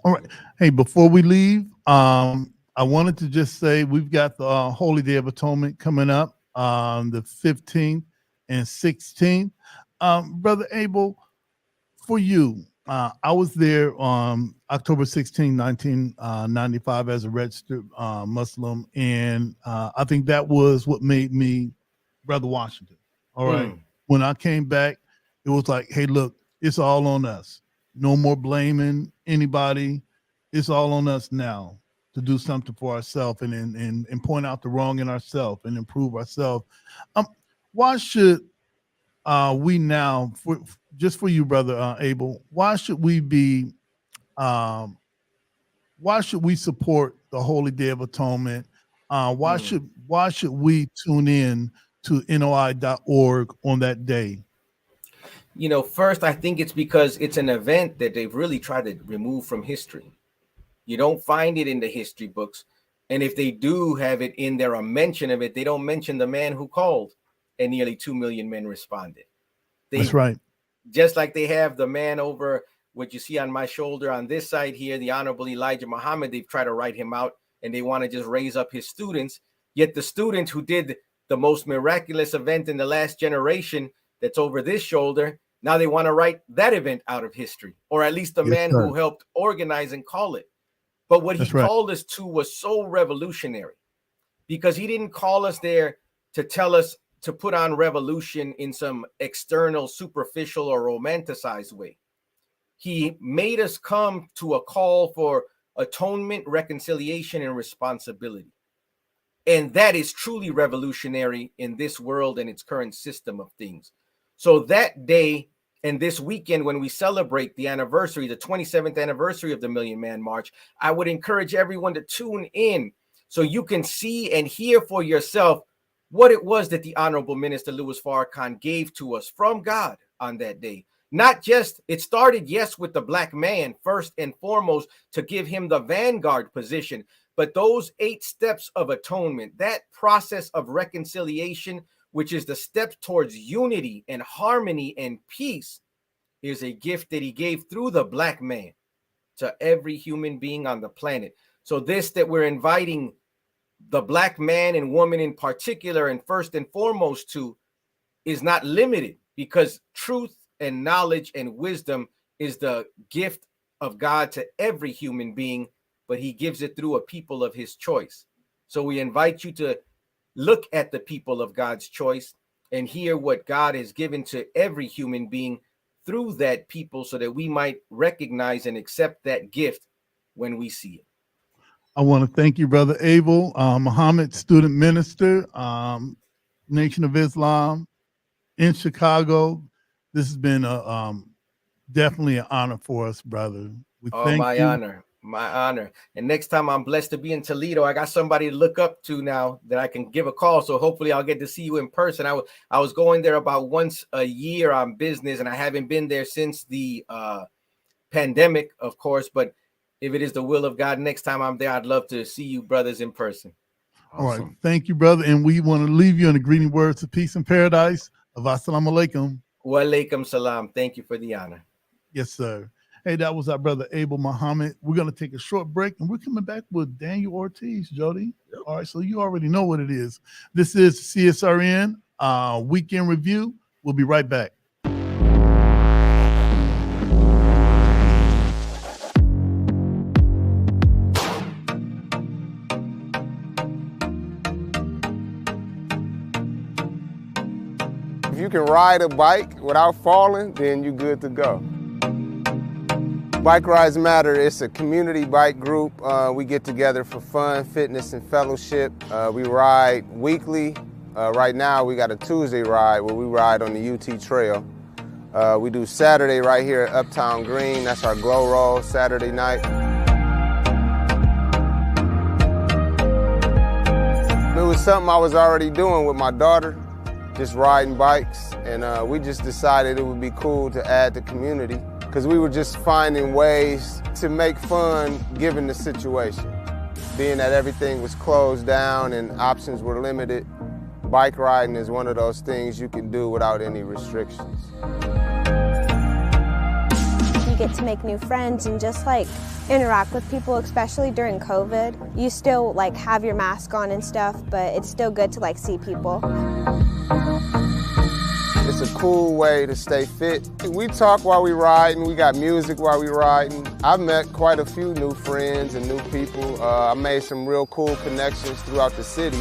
All right. Hey, before we leave, I wanted to just say we've got the Holy Day of Atonement coming up on the 15th and 16th. Brother Abel, for you, I was there on October 16, 1995 as a registered Muslim. And I think that was what made me Brother Washington. All right. When I came back, it was like, hey, look, it's all on us. No more blaming anybody. It's all on us now to do something for ourselves and point out the wrong in ourselves and improve ourselves. Why should we now, just for you, Brother Abel, why should we support the Holy Day of Atonement? Why should we tune in to NOI.org on that day? You know, first, I think it's because it's an event that they've really tried to remove from history. You don't find it in the history books. And if they do have it in there, a mention of it, they don't mention the man who called and nearly 2 million men responded. That's right. Just like they have the man over what you see on my shoulder on this side here, the Honorable Elijah Muhammad, they've tried to write him out and they want to just raise up his students. Yet the student who did the most miraculous event in the last generation that's over this shoulder, now they want to write that event out of history, or at least the man who helped organize and call it. But what he called us to was so revolutionary, because he didn't call us there to tell us to put on revolution in some external, superficial, or romanticized way. He made us come to a call for atonement, reconciliation, and responsibility. And that is truly revolutionary in this world and its current system of things. So that day and this weekend, when we celebrate the anniversary, the 27th anniversary of the Million Man March, I would encourage everyone to tune in so you can see and hear for yourself what it was that the Honorable Minister Louis Farrakhan gave to us from God on that day. Not just, it started, yes, with the black man first and foremost to give him the vanguard position, but those 8 steps of atonement, that process of reconciliation, which is the step towards unity and harmony and peace, is a gift that he gave through the black man to every human being on the planet. So this that we're inviting the black man and woman in particular, and first and foremost to, is not limited, because truth and knowledge and wisdom is the gift of God to every human being, but he gives it through a people of his choice. So we invite you to look at the people of God's choice and hear what God has given to every human being through that people, so that we might recognize and accept that gift when we see it. I want to thank you, Brother Abel, Muhammad, student minister, Nation of Islam in Chicago. This has been definitely an honor for us, brother. We thank my you. honor. My honor. And next time I'm blessed to be in Toledo, I got somebody to look up to now that I can give a call. So hopefully I'll get to see you in person. I was going there about once a year on business, and I haven't been there since the pandemic, of course. But if it is the will of God, next time I'm there, I'd love to see you brothers in person. Awesome. All right. Thank you, brother. And we want to leave you in the greeting words of peace and paradise. Assalamu alaikum. Wa alaikum salam. Thank you for the honor. Yes, sir. Hey, that was our brother Abel Muhammad. We're going to take a short break, and we're coming back with Daniel Ortiz, Jody. Yep. All right, so you already know what it is. This is CSRN Weekend Review. We'll be right back. If you can ride a bike without falling, then you're good to go. Bike Rides Matter, it's a community bike group. We get together for fun, fitness, and fellowship. We ride weekly. Right now, we got a Tuesday ride where we ride on the UT Trail. We do Saturday right here at Uptown Green. That's our glow roll Saturday night. It was something I was already doing with my daughter, just riding bikes, and we just decided it would be cool to add the community, because we were just finding ways to make fun given the situation. Being that everything was closed down and options were limited, bike riding is one of those things you can do without any restrictions. You get to make new friends and just like interact with people, especially during COVID. You still like have your mask on and stuff, but it's still good to like see people. It's a cool way to stay fit. We talk while we riding, we got music while we riding. I've met quite a few new friends and new people. I made some real cool connections throughout the city.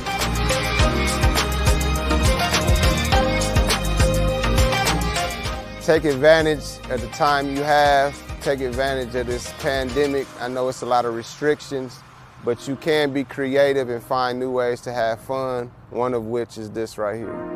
Take advantage of the time you have. Take advantage of this pandemic. I know it's a lot of restrictions, but you can be creative and find new ways to have fun, one of which is this right here.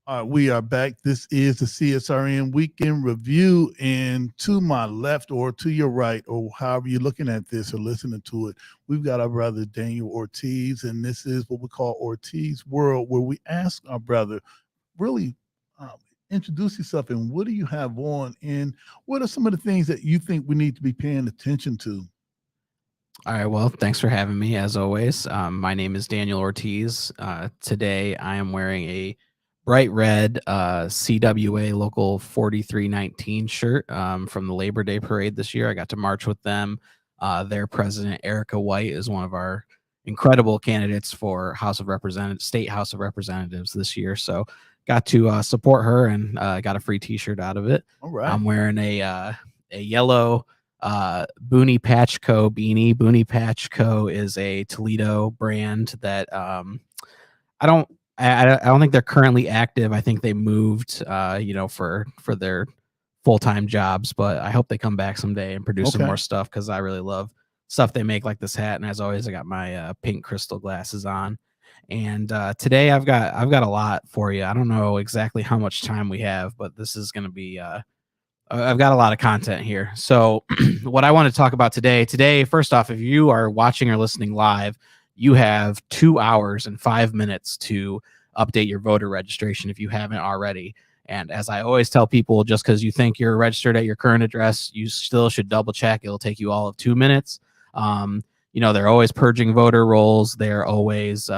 All right, we are back. This is the CSRN Weekend Review, and to my left or to your right, or however you're looking at this or listening to it, we've got our brother Daniel Ortiz, and this is what we call Ortiz World, where we ask our brother, really introduce yourself and what do you have on, and what are some of the things that you think we need to be paying attention to? All right, well, thanks for having me, as always. My name is Daniel Ortiz. Today, I am wearing a bright red CWA Local 4319 shirt from the Labor Day Parade this year. I got to march with them. Their president, Erica White, is one of our incredible candidates for State House of Representatives this year. So got to support her and got a free T-shirt out of it. All right. I'm wearing a yellow Booney Patch Co. beanie. Booney Patch Co. is a Toledo brand that I don't think they're currently active. I think they moved, for their full-time jobs, but I hope they come back someday and produce some more stuff, because I really love stuff they make, like this hat. And as always, I got my pink crystal glasses on. And today I've got a lot for you. I don't know exactly how much time we have, but this is going to be, I've got a lot of content here. So what I want to talk about today, first off, if you are watching or listening live, you have 2 hours and 5 minutes to update your voter registration if you haven't already. And as I always tell people, just because you think you're registered at your current address, you still should double check. It'll take you all of 2 minutes. They're always purging voter rolls. They're always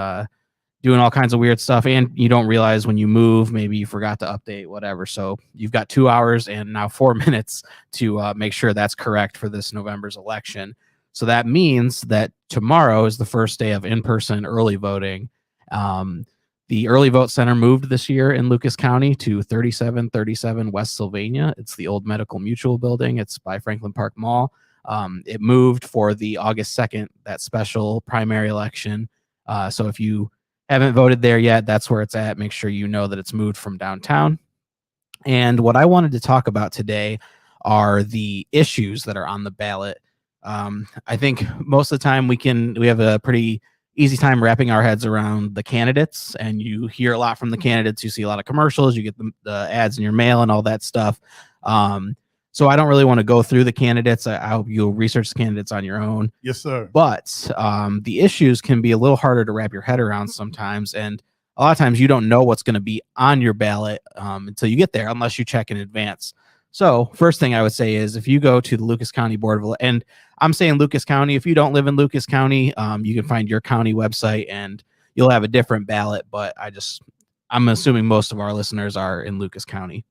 doing all kinds of weird stuff. And you don't realize when you move, maybe you forgot to update, whatever. So you've got 2 hours and now 4 minutes to make sure that's correct for this November's election. So that means that tomorrow is the first day of in-person early voting. The early vote center moved this year in Lucas County to 3737 West Sylvania. It's the old Medical Mutual building. It's by Franklin Park Mall. It moved for the August 2nd, that special primary election. So if you haven't voted there yet, that's where it's at. Make sure you know that it's moved from downtown. And what I wanted to talk about today are the issues that are on the ballot. I think most of the time we have a pretty easy time wrapping our heads around the candidates, and you hear a lot from the candidates. You see a lot of commercials, you get the ads in your mail and all that stuff. So I don't really want to go through the candidates. I hope you'll research the candidates on your own. Yes, sir. But the issues can be a little harder to wrap your head around sometimes. And a lot of times you don't know what's going to be on your ballot until you get there, unless you check in advance. So first thing I would say is if you go to the Lucas County Board of, and I'm saying Lucas County, if you don't live in Lucas County, you can find your county website and you'll have a different ballot. But I'm assuming most of our listeners are in Lucas County.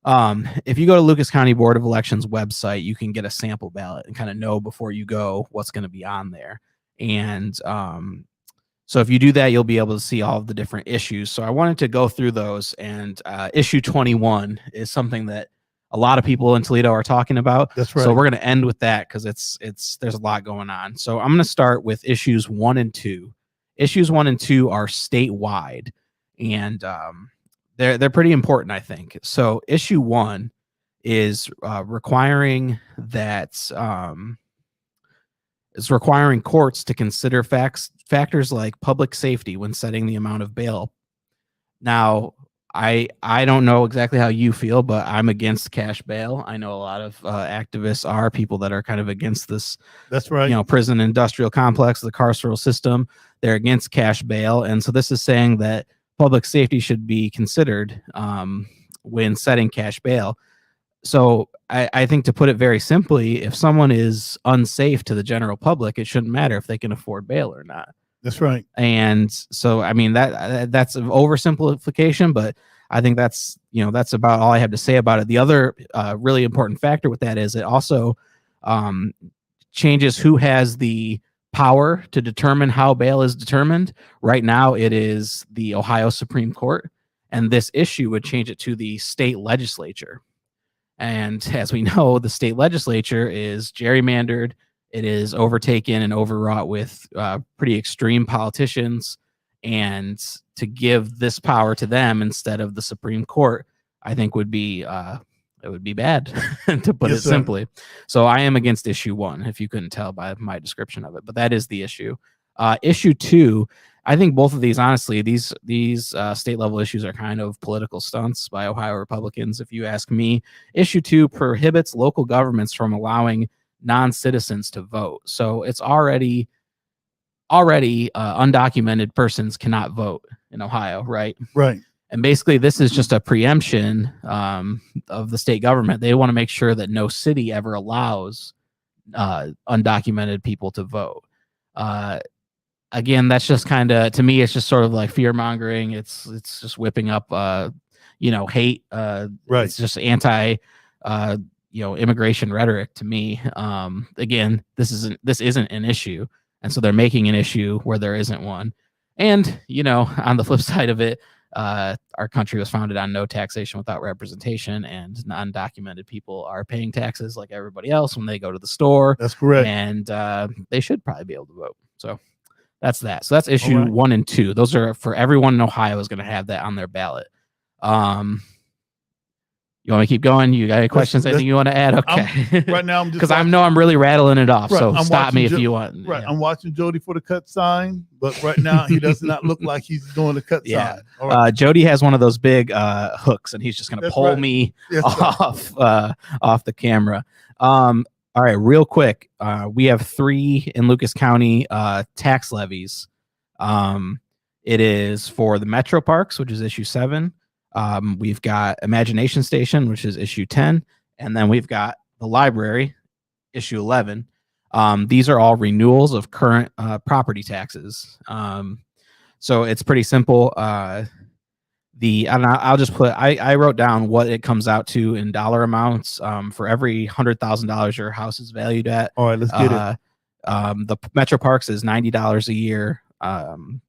If you go to Lucas County Board of Elections website, you can get a sample ballot and kind of know before you go what's going to be on there. And so if you do that, you'll be able to see all of the different issues. So I wanted to go through those, and issue 21 is something that a lot of people in Toledo are talking about. That's right. So we're going to end with that because there's a lot going on. So I'm going to start with issues 1 and 2. Issues 1 and 2 are statewide, and they're pretty important, I think. So issue 1 is requiring courts to consider factors like public safety when setting the amount of bail. Now, I don't know exactly how you feel, but I'm against cash bail. I know a lot of activists are people that are kind of against this. That's right. Prison industrial complex, the carceral system. They're against cash bail, and so this is saying that public safety should be considered when setting cash bail. So I think, to put it very simply, if someone is unsafe to the general public, it shouldn't matter if they can afford bail or not. That's right. And so, I mean, that's an oversimplification, but I think that's about all I have to say about it. The other really important factor with that is it also changes who has the power to determine how bail is determined. Right now, it is the Ohio Supreme Court, and this issue would change it to the state legislature. And as we know, the state legislature is gerrymandered. It is overtaken and overwrought with pretty extreme politicians, and to give this power to them instead of the Supreme Court, I think would be bad, to put it simply. So I am against issue 1, if you couldn't tell by my description of it, but that is the issue. Issue 2, I think both of these, honestly, these state level issues are kind of political stunts by Ohio Republicans, if you ask me. Issue 2 prohibits local governments from allowing non-citizens to vote. So it's already undocumented persons cannot vote in Ohio, right? Right. And basically, this is just a preemption of the state government. They want to make sure that no city ever allows undocumented people to vote. Again, that's just kind of, to me, it's just sort of like fear mongering. It's just whipping up, hate. Right. It's just anti, immigration rhetoric to me. Again, this isn't an issue, and so they're making an issue where there isn't one. And on the flip side of it, our country was founded on no taxation without representation, and non-documented people are paying taxes like everybody else when they go to the store. That's correct. And they should probably be able to vote. So that's that. So that's issue 1 and 2. Those are for everyone in Ohio is going to have that on their ballot. You want me to keep going? You got any questions? Anything you want to add? Okay. Right now, I'm just because I know I'm really rattling it off. Right, So I'm stop me if watching you want. Right. Yeah. I'm watching Jody for the cut sign, but right now he does not look like he's doing the cut Yeah. sign. All right. Jody has one of those big hooks, and he's just going to That's pull right. me Yes, off the camera. All right, real quick. We have 3 in Lucas County tax levies. It is for the Metro Parks, which is issue 7. We've got Imagination Station, which is issue 10, and then we've got the library, issue 11. These are all renewals of current property taxes. So it's pretty simple. I'll just put, I wrote down what it comes out to in dollar amounts for every $100,000 your house is valued at. All right, let's get it. The Metro Parks is $90 a year.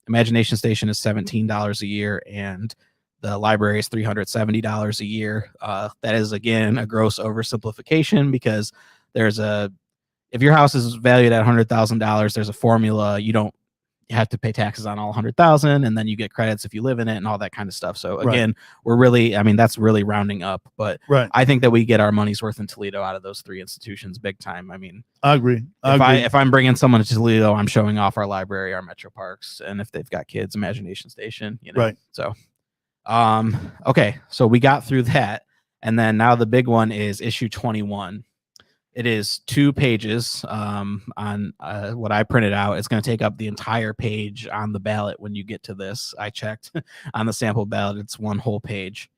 Imagination Station is $17 a year, and the library is $370 a year. That is, again, a gross oversimplification, because if your house is valued at $100,000, there's a formula. You don't have to pay taxes on all 100,000, and then you get credits if you live in it and all that kind of stuff. So again, we're really, that's really rounding up, but I think that we get our money's worth in Toledo out of those three institutions big time. I agree. If I'm bringing someone to Toledo, I'm showing off our library, our Metro Parks, and if they've got kids, Imagination Station, Right. So, okay. So we got through that. And then now the big one is issue 21. It is 2 pages on what I printed out. It's going to take up the entire page on the ballot when you get to this. I checked on the sample ballot. It's 1 whole page.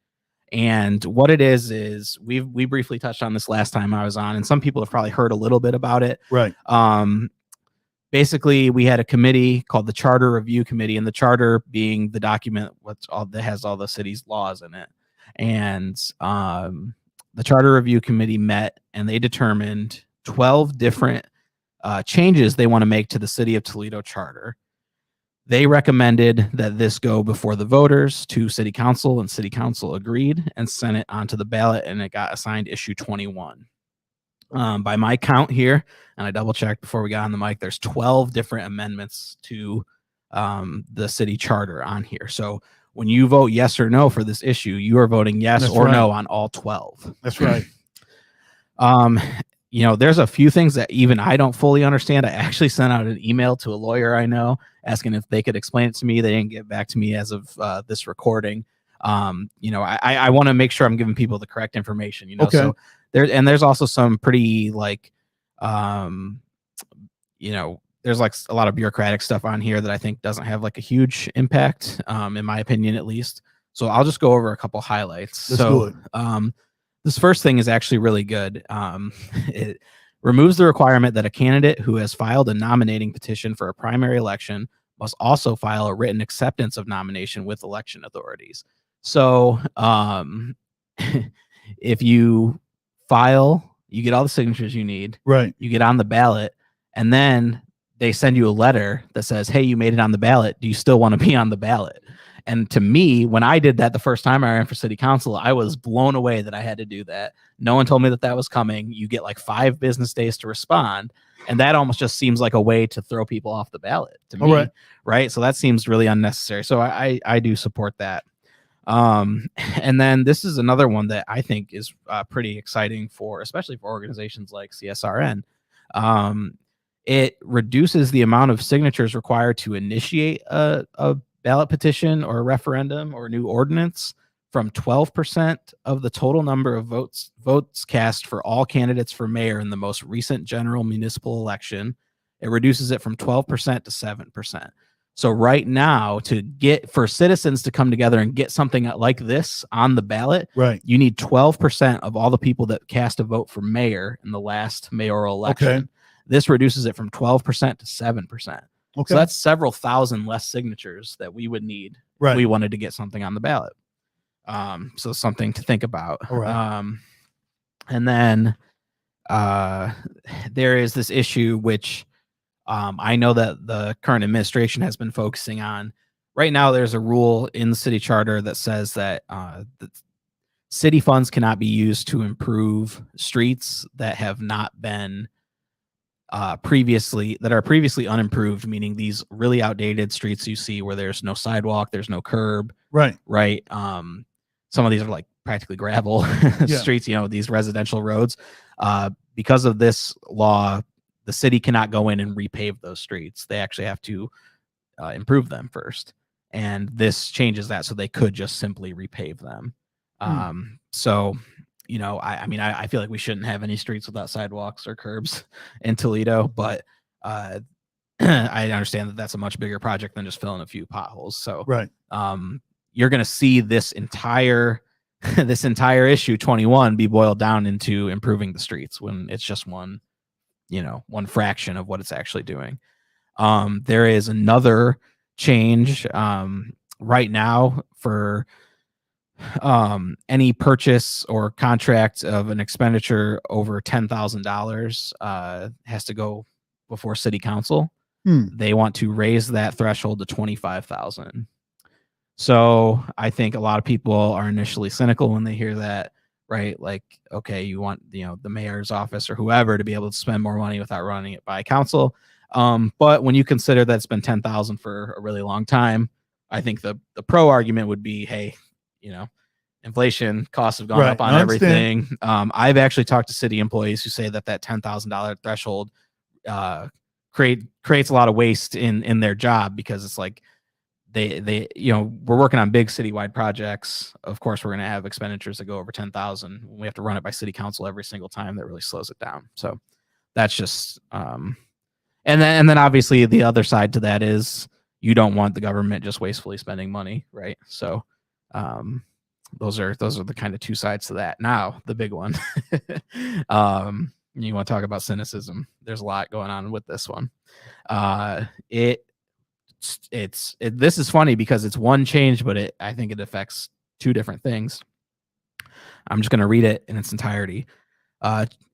And what it is we briefly touched on this last time I was on, and some people have probably heard a little bit about it. Right. Basically, we had a committee called the Charter Review Committee, and the charter being the document that has all the city's laws in it. And the Charter Review Committee met, and they determined 12 different changes they want to make to the City of Toledo Charter. They recommended that this go before the voters to City Council, and City Council agreed and sent it onto the ballot, and it got assigned issue 21. By my count here, and I double-checked before we got on the mic, there's 12 different amendments to the city charter on here. So when you vote yes or no for this issue, you are voting yes or no on all 12. That's right. There's a few things that even I don't fully understand. I actually sent out an email to a lawyer I know asking if they could explain it to me. They didn't get back to me as of this recording. I want to make sure I'm giving people the correct information, Okay. So there's also some pretty there's a lot of bureaucratic stuff on here that I think doesn't have a huge impact, in my opinion, at least. So I'll just go over a couple highlights. Let's do it. This first thing is actually really good. It removes the requirement that a candidate who has filed a nominating petition for a primary election must also file a written acceptance of nomination with election authorities. So if you file, you get all the signatures you need. Right. You get on the ballot, and then they send you a letter that says, hey, you made it on the ballot. Do you still want to be on the ballot? And to me, when I did that the first time I ran for city council, I was blown away that I had to do that. No one told me that was coming. You get 5 business days to respond. And that almost just seems like a way to throw people off the ballot to me. Right. So that seems really unnecessary. So I do support that. And then this is another one that I think is pretty exciting especially for organizations like CSRN. It reduces the amount of signatures required to initiate a ballot petition or a referendum or a new ordinance from 12% of the total number of votes cast for all candidates for mayor in the most recent general municipal election. It reduces it from 12% to 7%. So right now, for citizens to come together and get something like this on the ballot, right, you need 12% of all the people that cast a vote for mayor in the last mayoral election. Okay. This reduces it from 12% to 7%. Okay. So that's several thousand less signatures that we would need if we wanted to get something on the ballot. So something to think about. All right. And then there is this issue which I know that the current administration has been focusing on. Right now, there's a rule in the city charter that says that the city funds cannot be used to improve streets that have not been previously unimproved, meaning these really outdated streets you see where there's no sidewalk, there's no curb. Right. Some of these are practically gravel streets, these residential roads. Because of this law, the city cannot go in and repave those streets. They actually have to improve them first. And this changes that, so they could just simply repave them. So, I feel like we shouldn't have any streets without sidewalks or curbs in Toledo, but I understand that that's a much bigger project than just filling a few potholes. So, right. you're going to see this entire issue 21 be boiled down into improving the streets when it's just one fraction of what it's actually doing. There is another change right now for any purchase or contract of an expenditure over $10,000 has to go before city council. They want to raise that threshold to $25,000. So I think a lot of people are initially cynical when they hear that, right? Like, okay, you want, the mayor's office or whoever to be able to spend more money without running it by council. But when you consider that it's been $10,000 for a really long time, I think the pro argument would be, hey, inflation, costs have gone up on everything. I've actually talked to city employees who say that $10,000 threshold creates a lot of waste in their job, because it's like they we're working on big citywide projects. Of course, we're going to have expenditures that go over 10,000. We have to run it by city council every single time. That really slows it down. So that's just and then obviously the other side to that is you don't want the government just wastefully spending money, right? So those are the kind of two sides to that. Now the big one, you want to talk about cynicism? There's a lot going on with this one. This is funny because it's one change, but I think it affects two different things. I'm just going to read it in its entirety.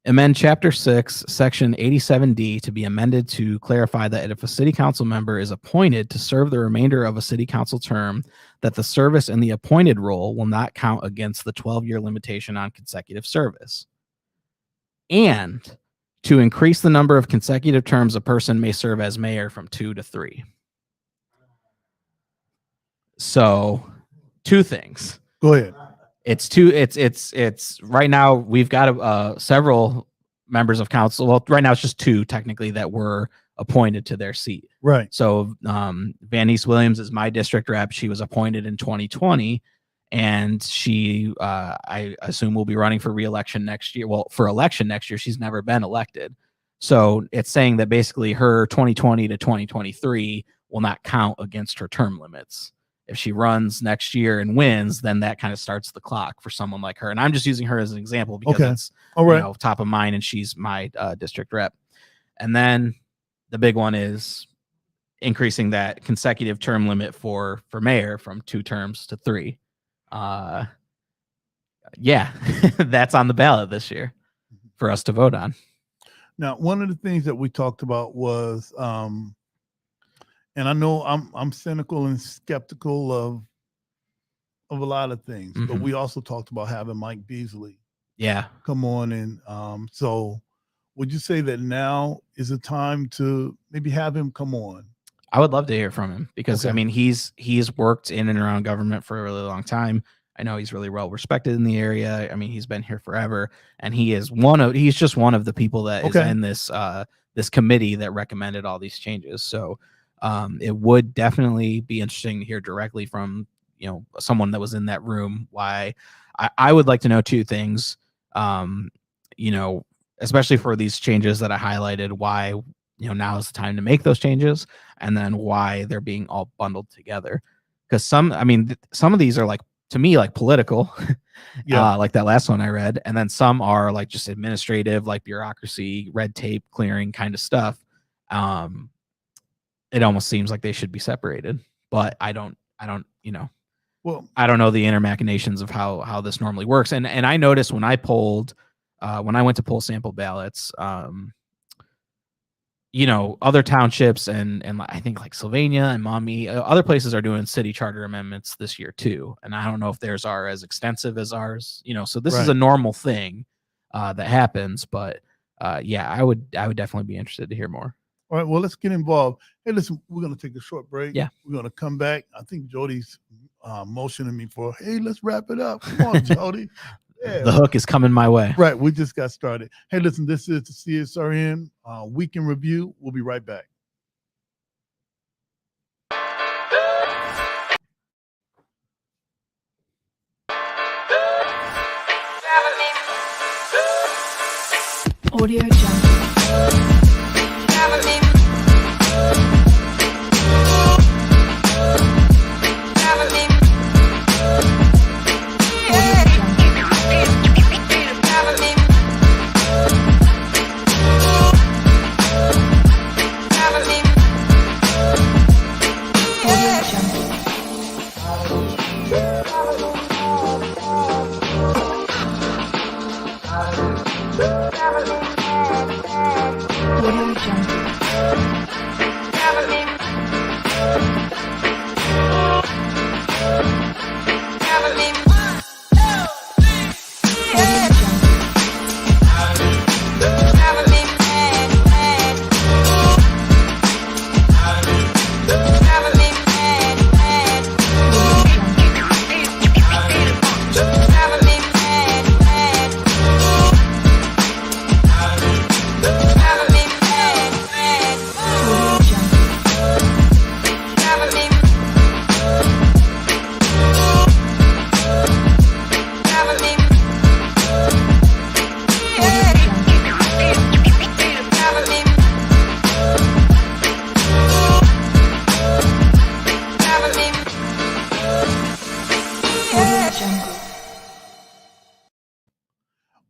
Amend Chapter 6, Section 87D to be amended to clarify that if a city council member is appointed to serve the remainder of a city council term, that the service in the appointed role will not count against the 12-year limitation on consecutive service. And to increase the number of consecutive terms a person may serve as mayor from 2 to 3. So, two things. Go ahead. It's right now we've got several members of council. Well, right now it's just 2 technically that were appointed to their seat. Right. So Van East Williams is my district rep. She was appointed in 2020, and she I assume will be running for re-election next year. Well, for election next year, she's never been elected. So it's saying that basically her 2020 to 2023 will not count against her term limits. If she runs next year and wins, then that kind of starts the clock for someone like her. And I'm just using her as an example because it's top of mind, and she's my district rep. And then the big one is increasing that consecutive term limit for mayor from 2 terms to 3. That's on the ballot this year for us to vote on. Now, one of the things that we talked about was, and I know I'm cynical and skeptical of a lot of things, but we also talked about having Mike Beasley come on. And so would you say that now is a time to maybe have him come on? I would love to hear from him because I mean, he's worked in and around government for a really long time. I know he's really well respected in the area. I mean, he's been here forever, and he's just one of the people that is in this committee that recommended all these changes. So it would definitely be interesting to hear directly from, someone that was in that room. Why I would like to know 2 things, especially for these changes that I highlighted, why, now is the time to make those changes, and then why they're being all bundled together. Because some of these are to me, political, like that last one I read. And then some are just administrative, bureaucracy, red tape clearing kind of stuff. It almost seems like they should be separated, but I don't I don't know the inner machinations of how this normally works. And I noticed when I went to pull sample ballots, other townships and I think Sylvania and Maumee, other places are doing city charter amendments this year too. And I don't know if theirs are as extensive as ours, so this is a normal thing that happens, but I would definitely be interested to hear more. All right, well, let's get involved. Hey, listen, we're going to take a short break. Yeah. We're going to come back. I think Jody's motioning me for, hey, let's wrap it up. Come on, Jody. Yeah. The hook is coming my way. Right, we just got started. Hey, listen, this is the CSRN Week in Review. We'll be right back. Audio Jungle. Audio Jungle. Audio Jungle. Audio Jungle. Audio Jungle. Audio Jungle.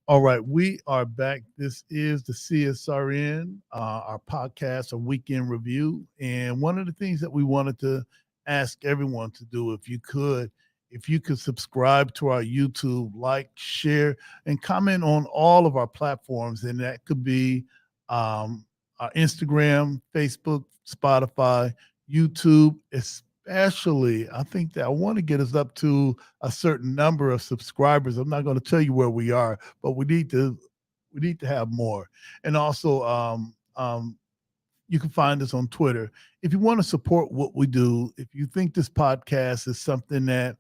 All right, we are back. This is the CSRN, our podcast, a weekend review. And one of the things that we wanted to ask everyone to do, if you could subscribe to our YouTube, like, share, and comment on all of our platforms. And that could be our Instagram, Facebook, Spotify, YouTube, especially. I think that I want to get us up to a certain number of subscribers. I'm not going to tell you where we are, but we need to have more. And also, you can find us on Twitter. If you want to support what we do, if you think this podcast is something that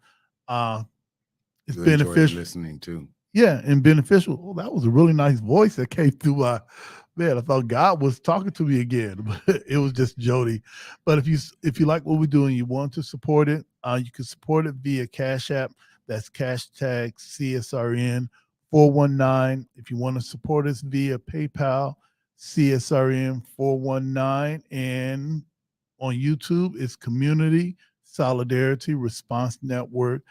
is You enjoy beneficial, listening to. yeah, and beneficial. Oh, that was a really nice voice that came through. Man, I thought God was talking to me again, but it was just Jody. But if you like what we do and you want to support it, you can support it via Cash App. That's hashtag CSRN 419. If you want to support us via PayPal, CSRN 419, and on YouTube, it's Community Solidarity Response Network.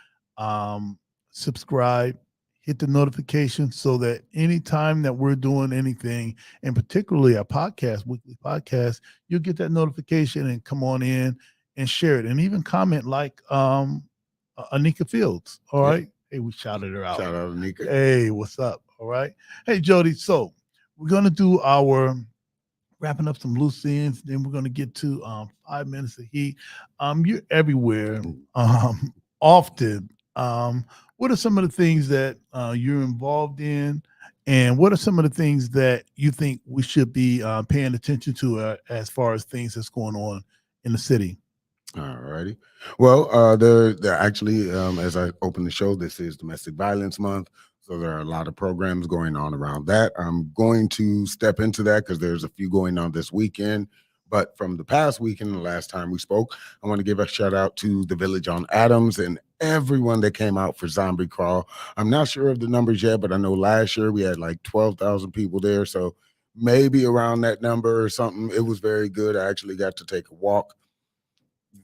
Subscribe, hit the notification so that anytime that we're doing anything, and particularly a podcast, weekly podcast, you'll get that notification and come on in and share it, and even comment like Anika Fields. All right. Hey, we shouted her out. Shout out Anika. Hey, what's up? All right. Hey, Jody. So we're gonna do our wrapping up some loose ends. Then we're gonna get to 5 minutes of heat. You're everywhere, often. What are some of the things that you're involved in, and what are some of the things that you think we should be paying attention to as far as things that's going on in the city? All righty. Well, they're actually, as I open the show, this is Domestic Violence Month. So there are a lot of programs going on around that. I'm going to step into that because there's a few going on this weekend. But from the past weekend, the last time we spoke, I want to give a shout out to the Village on Adams and everyone that came out for Zombie Crawl. I'm not sure of the numbers yet, but I know last year we had like 12,000 people there. So maybe around that number or something. It was very good. I actually got to take a walk,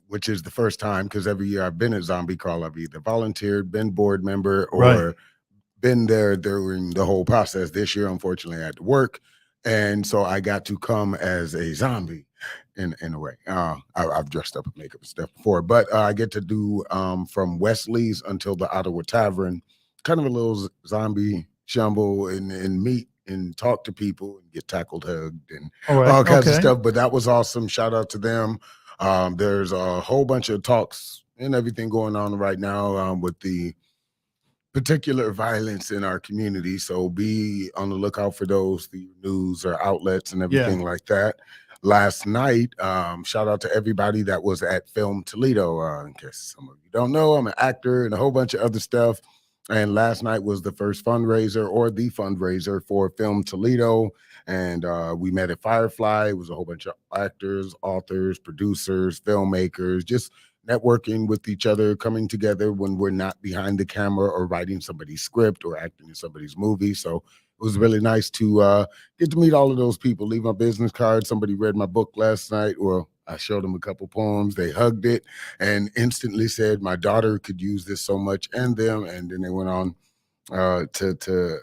which is the first time, because every year I've been at Zombie Crawl, I've either volunteered, been board member, or been there during the whole process. This year, unfortunately, I had to work. And so I got to come as a zombie in a way. I've dressed up in makeup and stuff before, but I get to do from Wesley's until the Ottawa Tavern, kind of a little zombie shamble and meet and talk to people and get tackled, hugged, and all kinds of stuff. But that was awesome. Shout out to them. There's a whole bunch of talks and everything going on right now with the particular violence in our community. So be on the lookout for those through news or outlets and everything like that. Last night, shout out to everybody that was at Film Toledo. In case some of you don't know, I'm an actor and a whole bunch of other stuff. And last night was the first fundraiser, or the fundraiser, for Film Toledo. And we met at Firefly. It was a whole bunch of actors, authors, producers, filmmakers, just networking with each other, coming together when we're not behind the camera or writing somebody's script or acting in somebody's movie. So it was really nice to get to meet all of those people, leave my business card. Somebody read my book last night. Well, I showed them a couple poems. They hugged it and instantly said my daughter could use this so much, and them. And then they went on to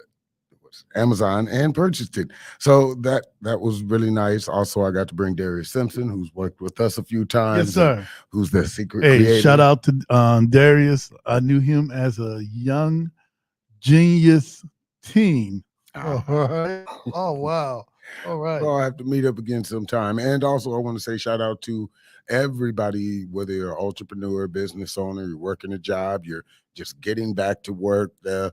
Amazon and purchased it. So that was really nice. Also, I got to bring Darius Simpson, who's worked with us a few times. Yes, sir. Who's the secret creator. Shout out to Darius. I knew him as a young genius teen. All right. Oh, wow. All right. So I'll have to meet up again sometime. And also, I want to say shout out to everybody, whether you're an entrepreneur, business owner, you're working a job, you're just getting back to work, the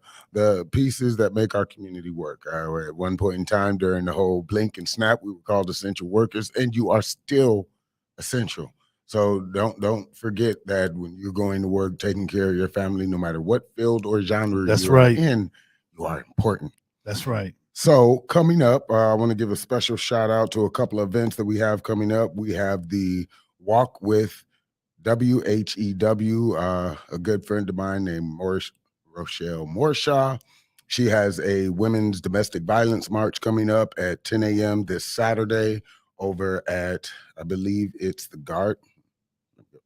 pieces that make our community work. At one point in time during the whole blink and snap, we were called essential workers, and you are still essential. So don't forget that when you're going to work, taking care of your family, no matter what field or genre That's you right. are in, you are important. That's right. So coming up, I want to give a special shout out to a couple of events that we have coming up. We have the Walk with WHEW, a good friend of mine named Rochelle Morshaw. She has a women's domestic violence march coming up at 10 a.m. this Saturday over at, I believe it's the Guard.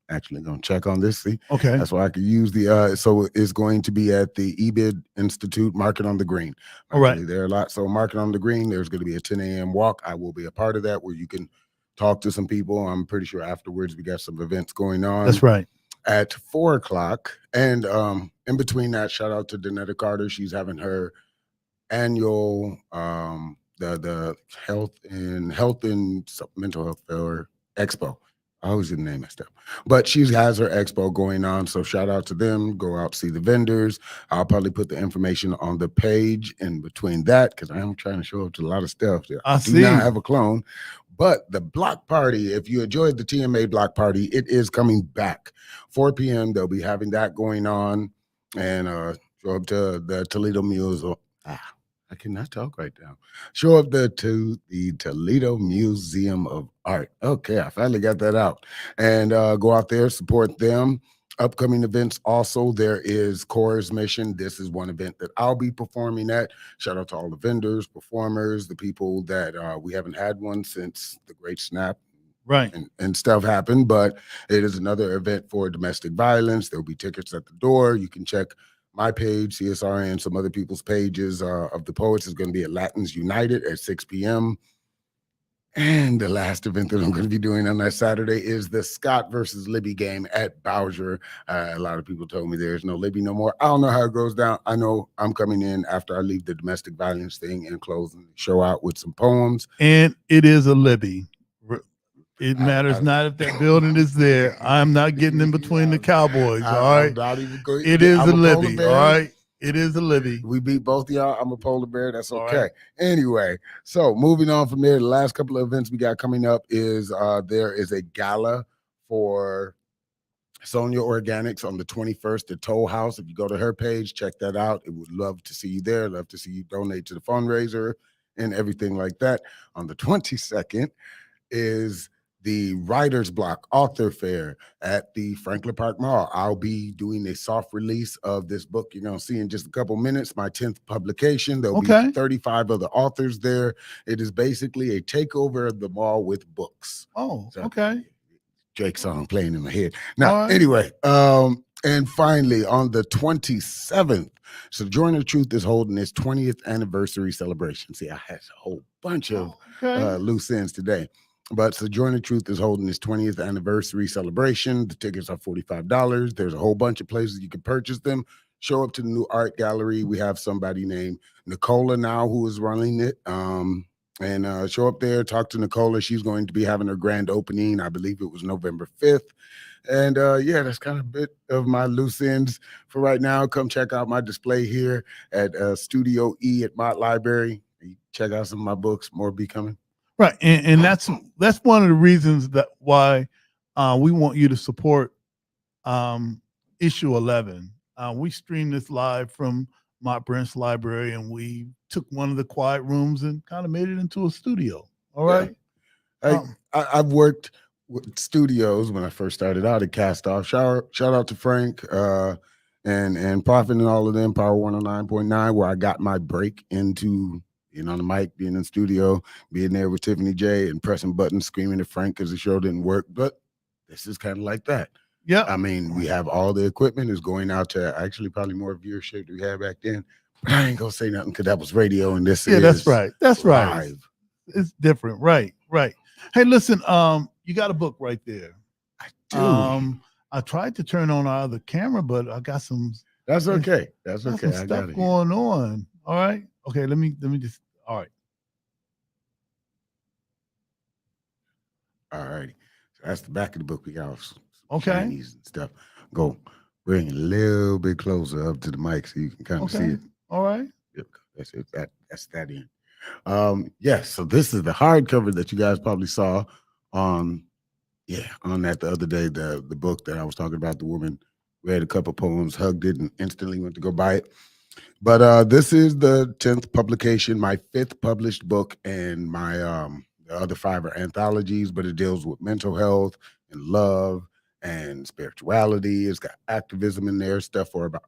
Actually going to check on this. See, Okay. that's why I could use the so it's going to be at the EBID Institute Market on the Green. All right. Actually, there are a lot. So Market on the Green, there's going to be a 10 a.m. walk. I will be a part of that where you can talk to some people. I'm pretty sure afterwards we got some events going on. That's right. At 4 o'clock. And in between that, shout out to Danetta Carter. She's having her annual the health and mental health fair expo. I always get the name messed up, but she has her expo going on. So shout out to them. Go out, see the vendors. I'll probably put the information on the page in between that because I am trying to show up to a lot of stuff. I do see. not have a clone, but the block party, if you enjoyed the TMA block party, it is coming back. 4 p.m. They'll be having that going on, and show up to the Toledo Museum. I cannot talk right now. Show up to the Toledo Museum of Art. Okay, I finally got that out. And go out there, support them. Upcoming events also, there is Core's Mission. This is one event that I'll be performing at. Shout out to all the vendors, performers, the people that we haven't had one since the Great Snap. Right. And stuff happened, but it is another event for domestic violence. There'll be tickets at the door. You can check my page, CSRN, some other people's pages of the poets is going to be at Latins United at 6 p.m. And the last event that I'm going to be doing on that Saturday is the Scott versus Libby game at Bowser. A lot of people told me there's no Libby no more. I don't know how it goes down. I know I'm coming in after I leave the domestic violence thing and closing the show out with some poems. And it is a Libby. It matters not if that building is there. I'm not getting in between the Cowboys. All right. It is a Libby. All right. It is a Libby. We beat both of y'all. I'm a polar bear. That's okay. Right. Anyway, so moving on from there, the last couple of events we got coming up is there is a gala for Sonia Organics on the 21st at Toll House. If you go to her page, check that out. It would love to see you there. Love to see you donate to the fundraiser and everything like that. On the 22nd is the Writer's Block Author Fair at the Franklin Park Mall. I'll be doing a soft release of this book you're going to see in just a couple minutes, my 10th publication. There'll be 35 other authors there. It is basically a takeover of the mall with books. Oh, so, okay. Drake's song playing in my head. Now, anyway, and finally, on the 27th, Sojourner Truth is holding its 20th anniversary celebration. See, I had a whole bunch of loose ends today. But Sojourner Truth is holding its 20th anniversary celebration. The tickets are $45. There's a whole bunch of places you can purchase them. Show up to the new art gallery. We have somebody named Nicola now who is running it. And show up there, talk to Nicola. She's going to be having her grand opening. I believe it was November 5th. And yeah, that's kind of a bit of my loose ends for right now. Come check out my display here at Studio E at Mott Library. Check out some of my books. More be coming. Right, and that's one of the reasons that why we want you to support issue 11. We stream this live from Mott Branch Library, and we took one of the quiet rooms and kind of made it into a studio. All right. Yeah. I've worked with studios when I first started out at Cast Off. Shout out to Frank and Prophet and all of them, Power 109.9, where I got my break into being on the mic, being in the studio, being there with Tiffany J and pressing buttons, screaming at Frank because the show didn't work. But this is kind of like that. Yeah. I mean, we have all the equipment is going out to actually probably more viewership than we had back then. But I ain't gonna say nothing because that was radio and this is that's right. That's live. Right. It's different. Right. Hey, listen, you got a book right there. I do. I tried to turn on our other camera, but I got some That's okay. That's okay. I got stuff going on. All right. Okay. Let me just. All right. All righty. So that's the back of the book. We got some Okay. shinies and stuff. Go bring it a little bit closer up to the mic so you can kind of see Okay. it. All right. Yep, that's it. That's that in. Yes. So this is the hardcover that you guys probably saw on on that the other day. The book that I was talking about. The woman read a couple poems, hugged it, and instantly went to go buy it. But this is the 10th publication, my 5th published book, and my the other 5 are anthologies, but it deals with mental health and love and spirituality. It's got activism in there, stuff for about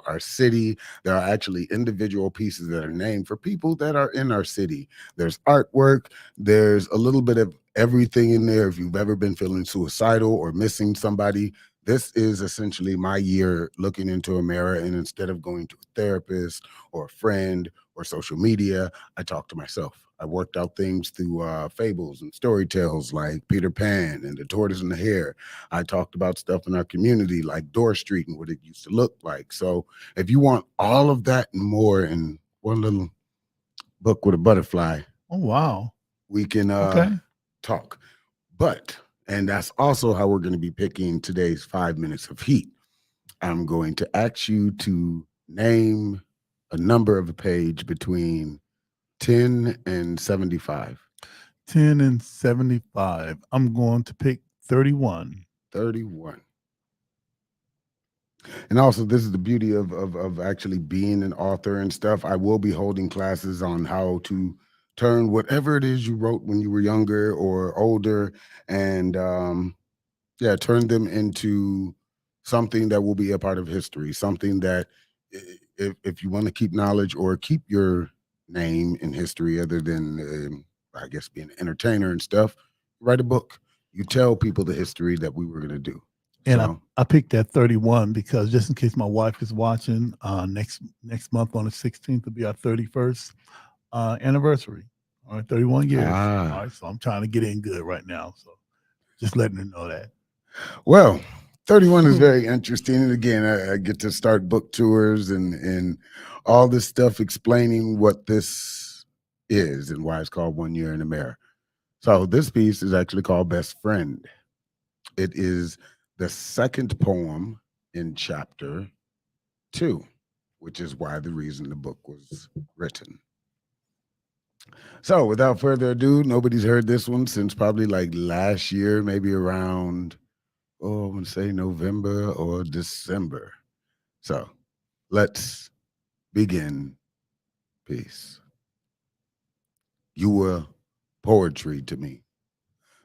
our city. There are actually individual pieces that are named for people that are in our city. There's artwork, there's a little bit of everything in there. If you've ever been feeling suicidal or missing somebody, this is essentially my year looking into a mirror, and instead of going to a therapist or a friend or social media, I talk to myself. I worked out things through fables and story tales like Peter Pan and the Tortoise and the Hare. I talked about stuff in our community like Door Street and what it used to look like. So if you want all of that and more in one little book with a butterfly, Oh wow. we can Okay. talk. And that's also how we're going to be picking today's 5 minutes of heat. I'm going to ask you to name a number of a page between 10 and 75. 10 and 75. I'm going to pick 31. 31. And also, this is the beauty of actually being an author and stuff. I will be holding classes on how to turn whatever it is you wrote when you were younger or older and turn them into something that will be a part of history, something that if you want to keep knowledge or keep your name in history other than I guess being an entertainer and stuff, write a book. You tell people the history that we were going to do. And So, I picked that 31 because just in case my wife is watching, next month on the 16th will be our 31st anniversary. All right, 31 years. All right, so I'm trying to get in good right now. So just letting her know that. Well, 31 is very interesting. And again, I get to start book tours and all this stuff explaining what this is and why it's called 1 Year in the Mirror. So this piece is actually called Best Friend. It is the second poem in chapter 2, which is why the reason the book was written. So without further ado, nobody's heard this one since probably like last year, maybe around, I want to say November or December. So let's begin. Peace. You were poetry to me.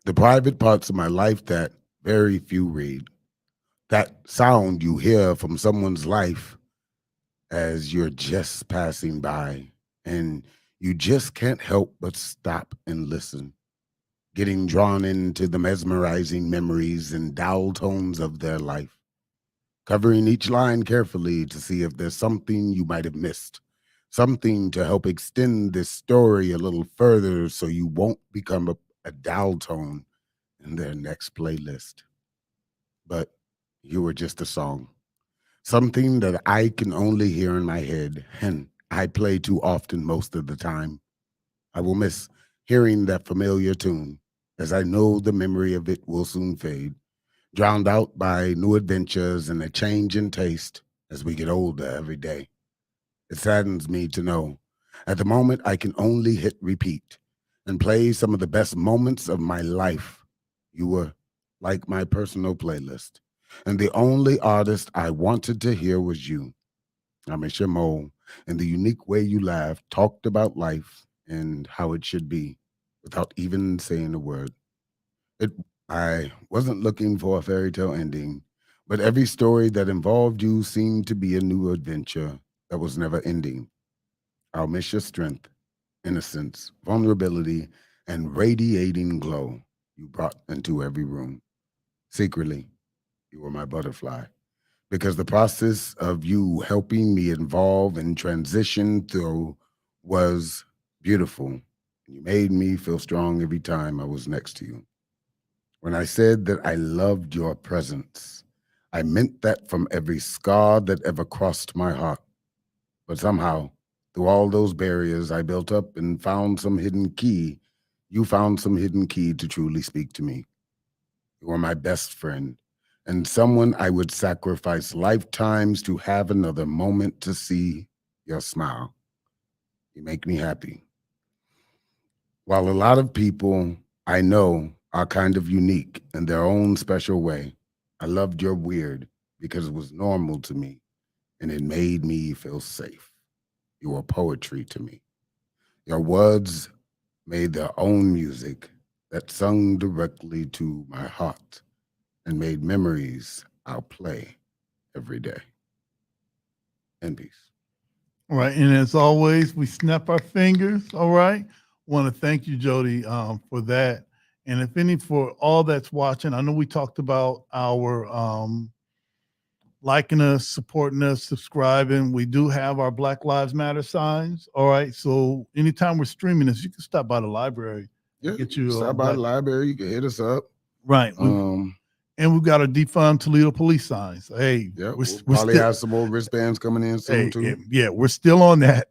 The private parts of my life that very few read. That sound you hear from someone's life as you're just passing by and you just can't help but stop and listen, getting drawn into the mesmerizing memories and dial tones of their life, covering each line carefully to see if there's something you might have missed, something to help extend this story a little further so you won't become a dial tone in their next playlist. But you were just a song, something that I can only hear in my head, and I play too often most of the time. I will miss hearing that familiar tune, as I know the memory of it will soon fade, drowned out by new adventures and a change in taste as we get older every day. It saddens me to know, at the moment, I can only hit repeat and play some of the best moments of my life. You were like my personal playlist, and the only artist I wanted to hear was you. I miss your Mo and the unique way you laughed, talked about life and how it should be without even saying a word. I wasn't looking for a fairy tale ending, but every story that involved you seemed to be a new adventure that was never ending. I'll miss your strength, innocence, vulnerability, and radiating glow you brought into every room. Secretly, you were my butterfly, because the process of you helping me evolve and transition through was beautiful. You made me feel strong every time I was next to you. When I said that I loved your presence, I meant that from every scar that ever crossed my heart. But somehow, through all those barriers I built up and found some hidden key, you found some hidden key to truly speak to me. You are my best friend and someone I would sacrifice lifetimes to have another moment to see your smile. You make me happy. While a lot of people I know are kind of unique in their own special way, I loved your weird because it was normal to me and it made me feel safe. You were poetry to me. Your words made their own music that sung directly to my heart and made memories I'll play every day. In peace. All right. And as always, we snap our fingers. All right. Want to thank you, Jody, for that. And if any, for all that's watching, I know we talked about our liking us, supporting us, subscribing. We do have our Black Lives Matter signs. All right. So anytime we're streaming this, you can stop by the library. Yeah, Get you stop by the library. You can hit us up. Right. And we've got a defund Toledo police signs. Hey, yeah, we're we'll still, probably have some more wristbands coming in soon too. Yeah, we're still on that.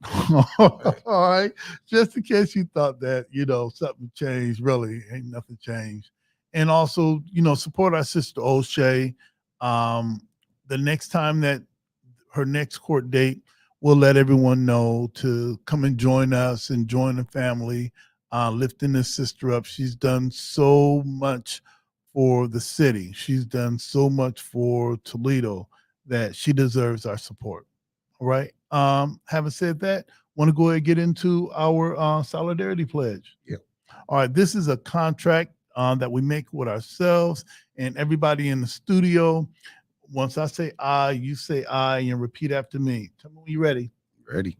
All right. Just in case you thought that, something changed, really ain't nothing changed. And also, support our sister O'Shea. The next time that her next court date, we'll let everyone know to come and join us and join the family, lifting this sister up. She's done so much for the city. She's done so much for Toledo that she deserves our support. All right. Having said that, want to go ahead and get into our solidarity pledge. Yeah. All right. This is a contract that we make with ourselves and everybody in the studio. Once I say I, you say I, and repeat after me. Tell me when you're ready. Ready.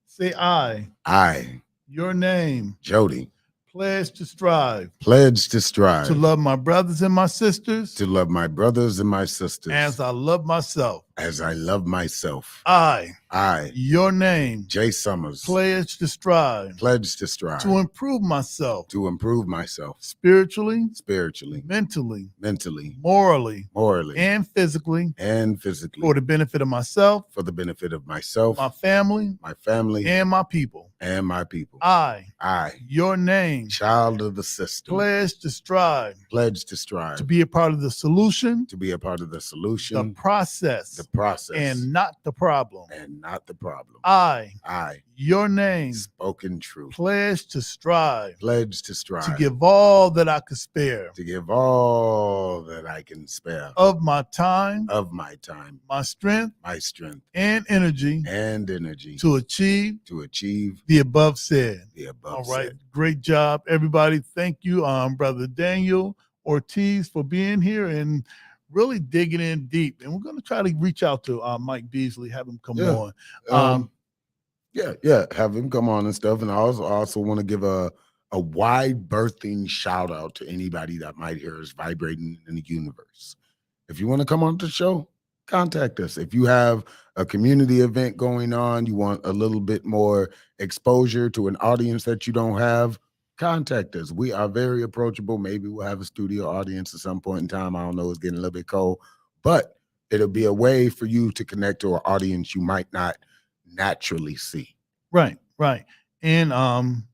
Say I. I. Your name. Jody. Pledge to strive. Pledge to strive. To love my brothers and my sisters. To love my brothers and my sisters. As I love myself. As I love myself. I. Your name. J. Summers. Pledge to strive. Pledge to strive. To improve myself. To improve myself. Spiritually. Spiritually. Mentally. Mentally. Morally. Morally. And physically. And physically. For the benefit of myself. For the benefit of myself. My family. My family. And my people. And my people. I. Your name. Child of the system. Pledge to strive. Pledge to strive. To be a part of the solution. To be a part of the solution. The process. The process. And not the problem. And not the problem. Your name. Spoken truth. Pledge to strive. Pledge to strive. To give all that I could spare. To give all that I can spare. Of my time. Of my time. My strength. My strength. And energy. And energy. To achieve. To achieve. The above said. The above all right. said. Great job, everybody. Thank you, Brother Daniel Ortiz, for being here and really digging in deep. And we're going to try to reach out to Mike Beasley, have him come on. Have him come on and stuff. And I also want to give a wide birthing shout out to anybody that might hear us vibrating in the universe. If you want to come on the show, contact us. If you have a community event going on, you want a little bit more exposure to an audience that you don't have, contact us. We are very approachable. Maybe we'll have a studio audience at some point in time. I don't know, it's getting a little bit cold, but it'll be a way for you to connect to an audience you might not naturally see. Right. And and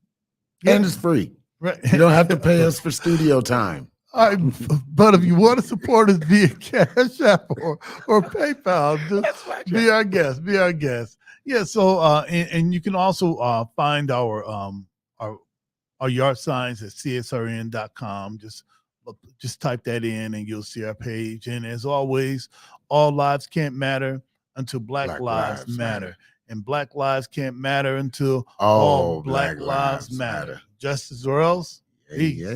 it's free. Right. You don't have to pay us for studio time. But if you want to support us via Cash App or PayPal, just be our guest. Yeah. So and you can also find our yard signs at CSRN.com. Just type that in and you'll see our page. And as always, all lives can't matter until Black lives matter. And Black lives can't matter until all Black lives matter. Justice or else. Peace.